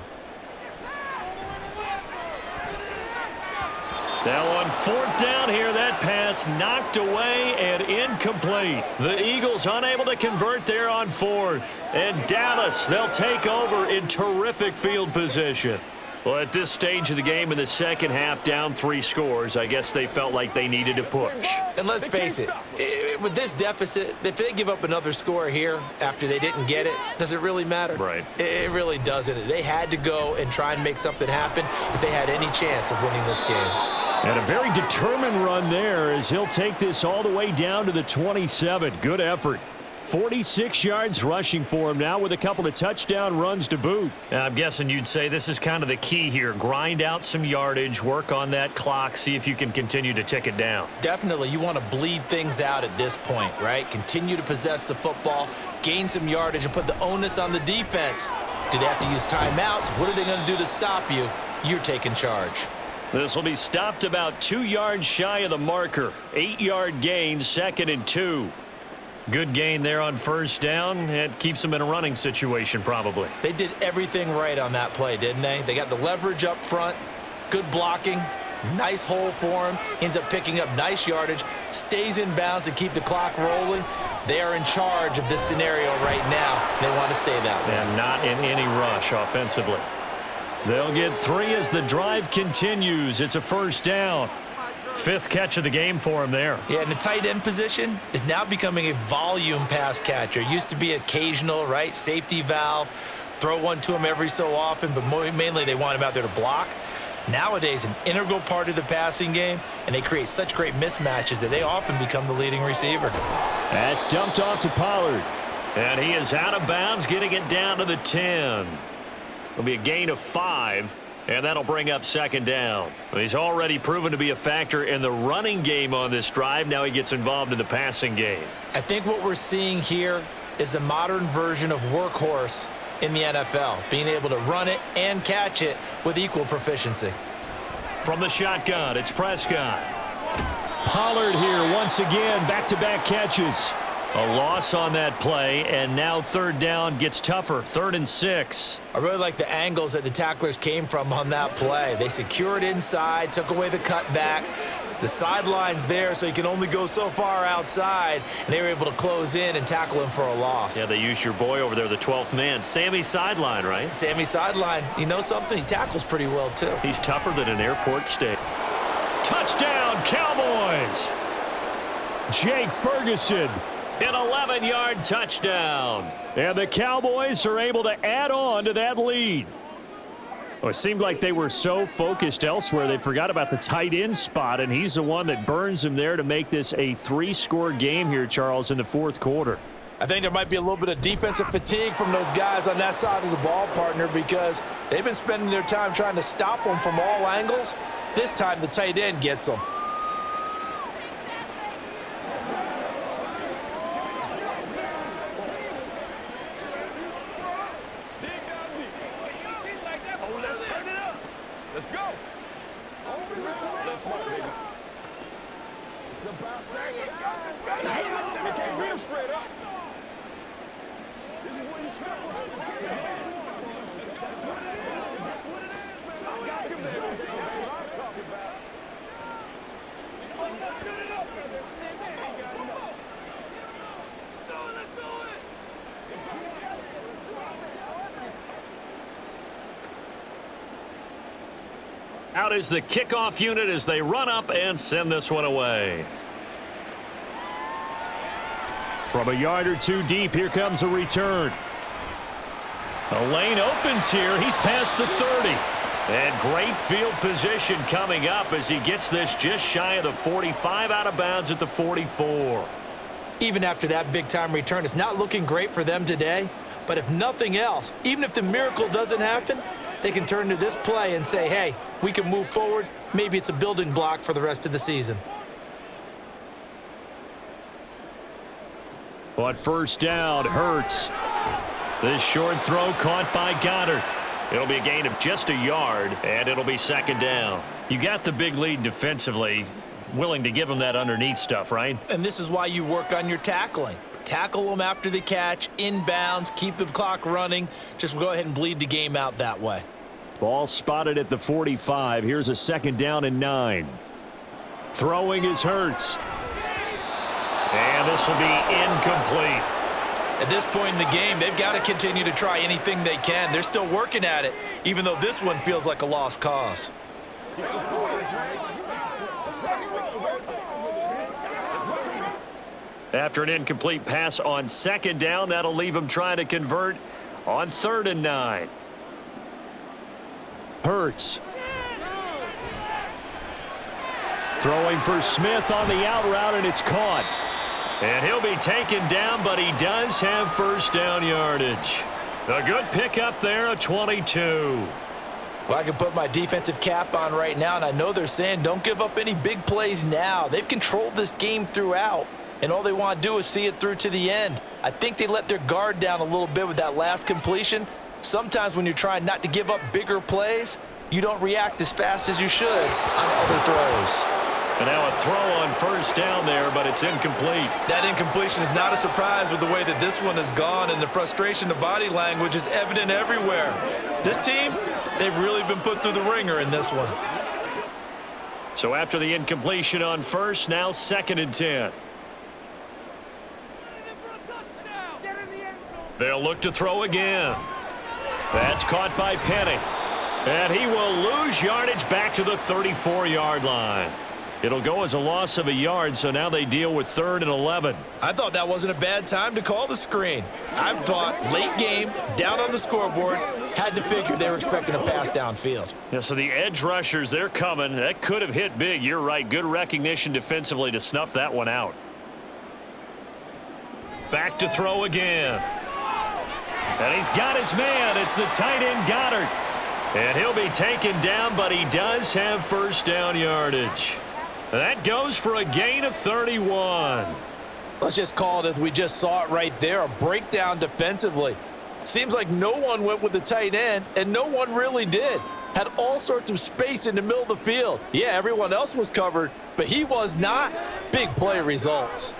Now on 4th down here, that pass knocked away and incomplete. The Eagles unable to convert there on 4th. And Dallas, they'll take over in terrific field position. Well, at this stage of the game in the second half, down 3 scores, I guess they felt like they needed to push. And let's face it, with this deficit, if they give up another score here after they didn't get it, does it really matter? Right. It really doesn't. They had to go and try and make something happen if they had any chance of winning this game. And a very determined run there as he'll take this all the way down to the 27. Good effort. 46 yards rushing for him now with a couple of touchdown runs to boot. I'm guessing you'd say this is kind of the key here. Grind out some yardage, work on that clock, see if you can continue to tick it down. Definitely, you want to bleed things out at this point, right? Continue to possess the football, gain some yardage, and put the onus on the defense. Do they have to use timeouts? What are they going to do to stop you? You're taking charge. This will be stopped about 2 yards shy of the marker. 8-yard gain, 2nd and 2. Good gain there on 1st down. It keeps them in a running situation probably. They did everything right on that play, didn't they? They got the leverage up front, good blocking, Nice hole for him. Ends up picking up nice yardage. Stays in bounds to keep the clock rolling. They are in charge of this scenario right now. They want to stay that way. And not in any rush offensively. They'll get 3 as the drive continues. It's a first down. 5th catch of the game for him there. Yeah, and the tight end position is now becoming a volume pass catcher. Used to be occasional, right? Safety valve. Throw one to him every so often, but mainly they want him out there to block. Nowadays, an integral part of the passing game, and they create such great mismatches that they often become the leading receiver. That's dumped off to Pollard. And he is out of bounds, getting it down to the 10. It'll be a gain of 5, and that'll bring up second down. He's already proven to be a factor in the running game on this drive. Now he gets involved in the passing game. I think what we're seeing here is the modern version of workhorse in the NFL, being able to run it and catch it with equal proficiency. From the shotgun, it's Prescott. Pollard here once again, back-to-back catches. A loss on that play, and now third down gets tougher, 3rd and 6. I really like the angles that the tacklers came from on that play. They secured inside, took away the cutback. The sideline's there, so you can only go so far outside, and they were able to close in and tackle him for a loss. Yeah, they used your boy over there, the 12th man, Sammy Sideline, right? Sammy Sideline. You know something? He tackles pretty well, too. He's tougher than an airport stay. Touchdown, Cowboys! Jake Ferguson, an 11-yard touchdown. And the Cowboys are able to add on to that lead. Well, it seemed like they were so focused elsewhere they forgot about the tight end spot, and he's the one that burns him there to make this a 3-score game here, Charles, in the 4th quarter. I think there might be a little bit of defensive fatigue from those guys on that side of the ball, partner, because they've been spending their time trying to stop them from all angles. This time the tight end gets them. Let's go. Let's go, baby. It's about that. They can't beat him straight up. This is where you step up. That's what it is, man. I got you, baby. That's what I'm talking about. Let's get it up, baby. Let's do it. Out is the kickoff unit as they run up and send this one away. From a yard or two deep, here comes a return. The lane opens here. He's past the 30. And great field position coming up as he gets this just shy of the 45, out of bounds at the 44. Even after that big-time return, it's not looking great for them today. But if nothing else, even if the miracle doesn't happen, they can turn to this play and say, hey, we can move forward. Maybe it's a building block for the rest of the season. On first down, Hurts. This short throw caught by Goddard. It'll be a gain of just a yard, and it'll be second down. You got the big lead defensively, willing to give them that underneath stuff, right? And this is why you work on your tackling. Tackle them after the catch, inbounds, keep the clock running. Just go ahead and bleed the game out that way. Ball spotted at the 45. Here's a second down and 9. Throwing is Hurts. And this will be incomplete. At this point in the game, they've got to continue to try anything they can. They're still working at it, even though this one feels like a lost cause. After an incomplete pass on second down, that'll leave them trying to convert on 3rd and 9. Hurts. Throwing for Smith on the out route, and it's caught. And he'll be taken down, but he does have first down yardage. A good pickup there, a 22. Well, I can put my defensive cap on right now, and I know they're saying don't give up any big plays now. They've controlled this game throughout, and all they want to do is see it through to the end. I think they let their guard down a little bit with that last completion. Sometimes when you're trying not to give up bigger plays, you don't react as fast as you should on other throws. And now a throw on first down there, but it's incomplete. That incompletion is not a surprise with the way that this one has gone, and the frustration, the body language is evident everywhere. This team, they've really been put through the ringer in this one. So after the incompletion on first, now 2nd and 10. They'll look to throw again. That's caught by Penny. And he will lose yardage back to the 34-yard line. It'll go as a loss of a yard, so now they deal with 3rd and 11. I thought that wasn't a bad time to call the screen. I thought late game, down on the scoreboard, had to figure they were expecting a pass downfield. Yeah, so the edge rushers, they're coming. That could have hit big. You're right. Good recognition defensively to snuff that one out. Back to throw again. And he's got his man. It's the tight end Goddard. And he'll be taken down, but he does have first down yardage. That goes for a gain of 31. Let's just call it as we just saw it right there, a breakdown defensively. Seems like no one went with the tight end, and no one really did. Had all sorts of space in the middle of the field. Yeah, everyone else was covered, but he was not. Big play results.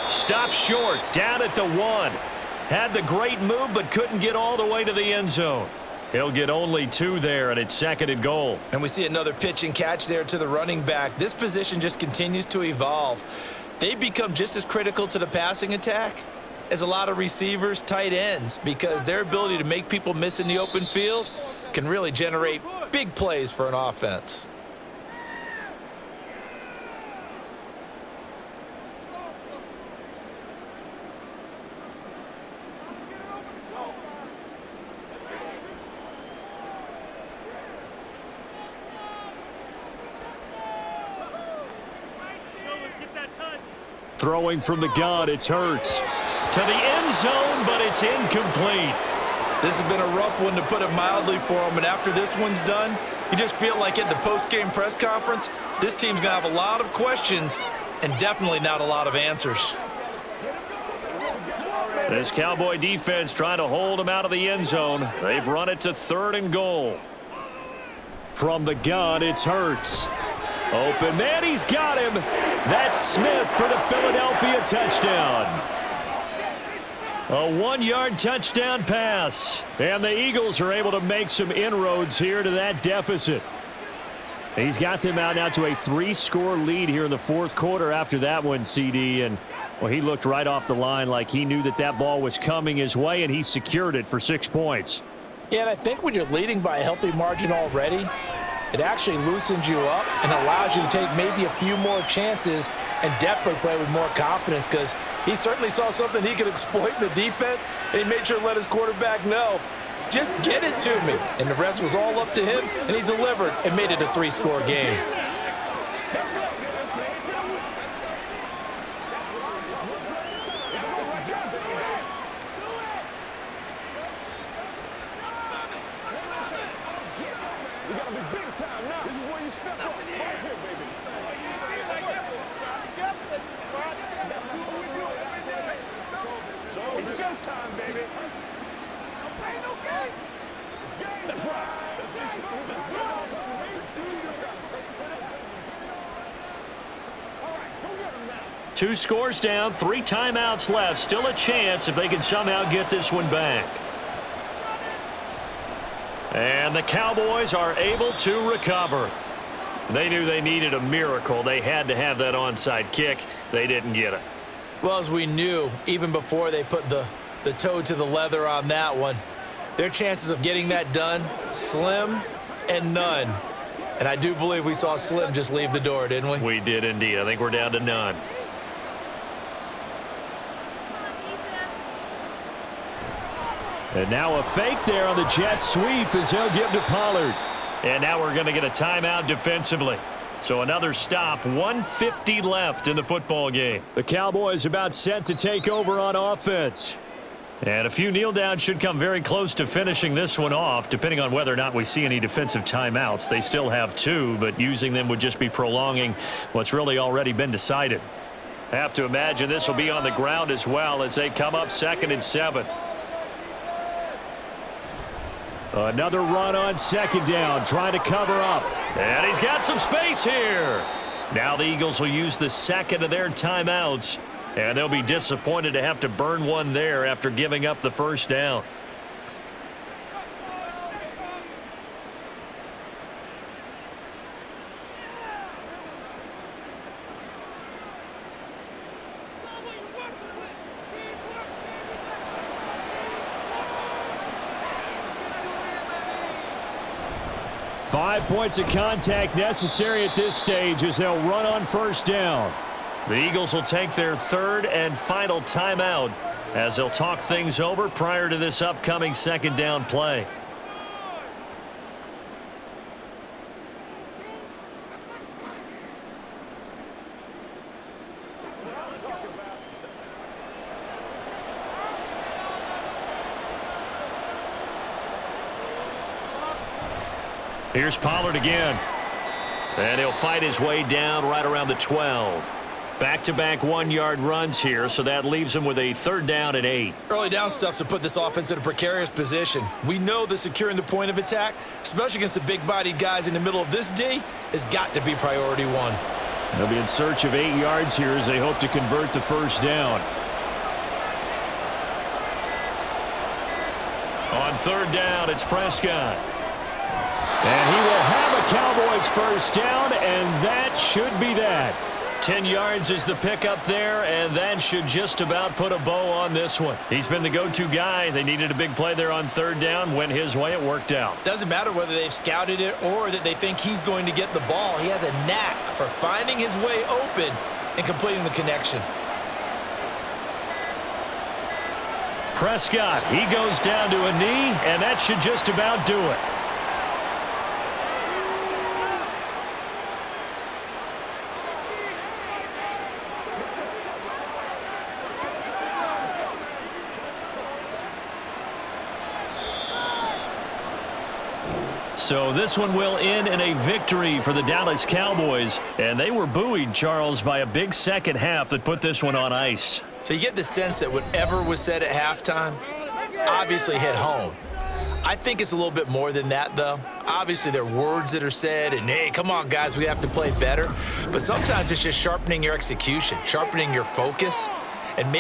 Stop short, down at the 1. Had the great move, but couldn't get all the way to the end zone. He'll get only 2 there, and it's 2nd and goal. And we see another pitch and catch there to the running back. This position just continues to evolve. They become just as critical to the passing attack as a lot of receivers, tight ends, because their ability to make people miss in the open field can really generate big plays for an offense. Throwing from the gun, it's Hurts. To the end zone, but it's incomplete. This has been a rough one, to put it mildly, for him. And after this one's done, you just feel like at the post-game press conference, this team's going to have a lot of questions and definitely not a lot of answers. This Cowboy defense trying to hold him out of the end zone. They've run it to 3rd and goal. From the gun, it's Hurts. Open man, he's got him. That's Smith for the Philadelphia touchdown. A 1-yard touchdown pass. And the Eagles are able to make some inroads here to that deficit. He's got them out now to a 3-score lead here in the 4th quarter after that one, CD. And, well, he looked right off the line like he knew that that ball was coming his way, and he secured it for 6 points. Yeah, and I think when you're leading by a healthy margin already, it actually loosens you up and allows you to take maybe a few more chances and definitely play with more confidence, because he certainly saw something he could exploit in the defense, and he made sure to let his quarterback know, just get it to me. And the rest was all up to him, and he delivered and made it a 3-score game. It's showtime, baby. No pain, no gain. It's game time. 2 scores down, 3 timeouts left. Still a chance if they can somehow get this one back. And the Cowboys are able to recover. They knew they needed a miracle. They had to have that onside kick. They didn't get it. Well, as we knew, even before they put the toe to the leather on that one, their chances of getting that done, slim and none. And I do believe we saw Slim just leave the door, didn't we? We did indeed. I think we're down to none. And now a fake there on the jet sweep as they'll give to Pollard. And now we're going to get a timeout defensively. So another stop, 1:50 left in the football game. The Cowboys about set to take over on offense. And a few kneel downs should come very close to finishing this one off, depending on whether or not we see any defensive timeouts. They still have 2, but using them would just be prolonging what's really already been decided. Have to imagine this will be on the ground as well as they come up 2nd and 7. Another run on 2nd down, trying to cover up. And he's got some space here. Now the Eagles will use the 2nd of their timeouts. And they'll be disappointed to have to burn one there after giving up the 1st down. 5 points of contact necessary at this stage as they'll run on first down. The Eagles will take their third and final timeout as they'll talk things over prior to this upcoming second down play. Here's Pollard again. And he'll fight his way down right around the 12. Back-to-back 1-yard runs here, so that leaves him with a third down and 8. Early down stuff to put this offense in a precarious position. We know that securing the point of attack, especially against the big-bodied guys in the middle of this D, has got to be priority one. They'll be in search of 8 yards here as they hope to convert the first down. On third down, it's Prescott. And he will have a Cowboys first down, and that should be that. 10 yards is the pickup there, and that should just about put a bow on this one. He's been the go-to guy. They needed a big play there on third down. Went his way. It worked out. Doesn't matter whether they've scouted it or that they think he's going to get the ball. He has a knack for finding his way open and completing the connection. Prescott, he goes down to a knee, and that should just about do it. So this one will end in a victory for the Dallas Cowboys. And they were buoyed, Charles, by a big second half that put this one on ice. So you get the sense that whatever was said at halftime obviously hit home. I think it's a little bit more than that, though. Obviously, there are words that are said, and, hey, come on, guys, we have to play better. But sometimes it's just sharpening your execution, sharpening your focus.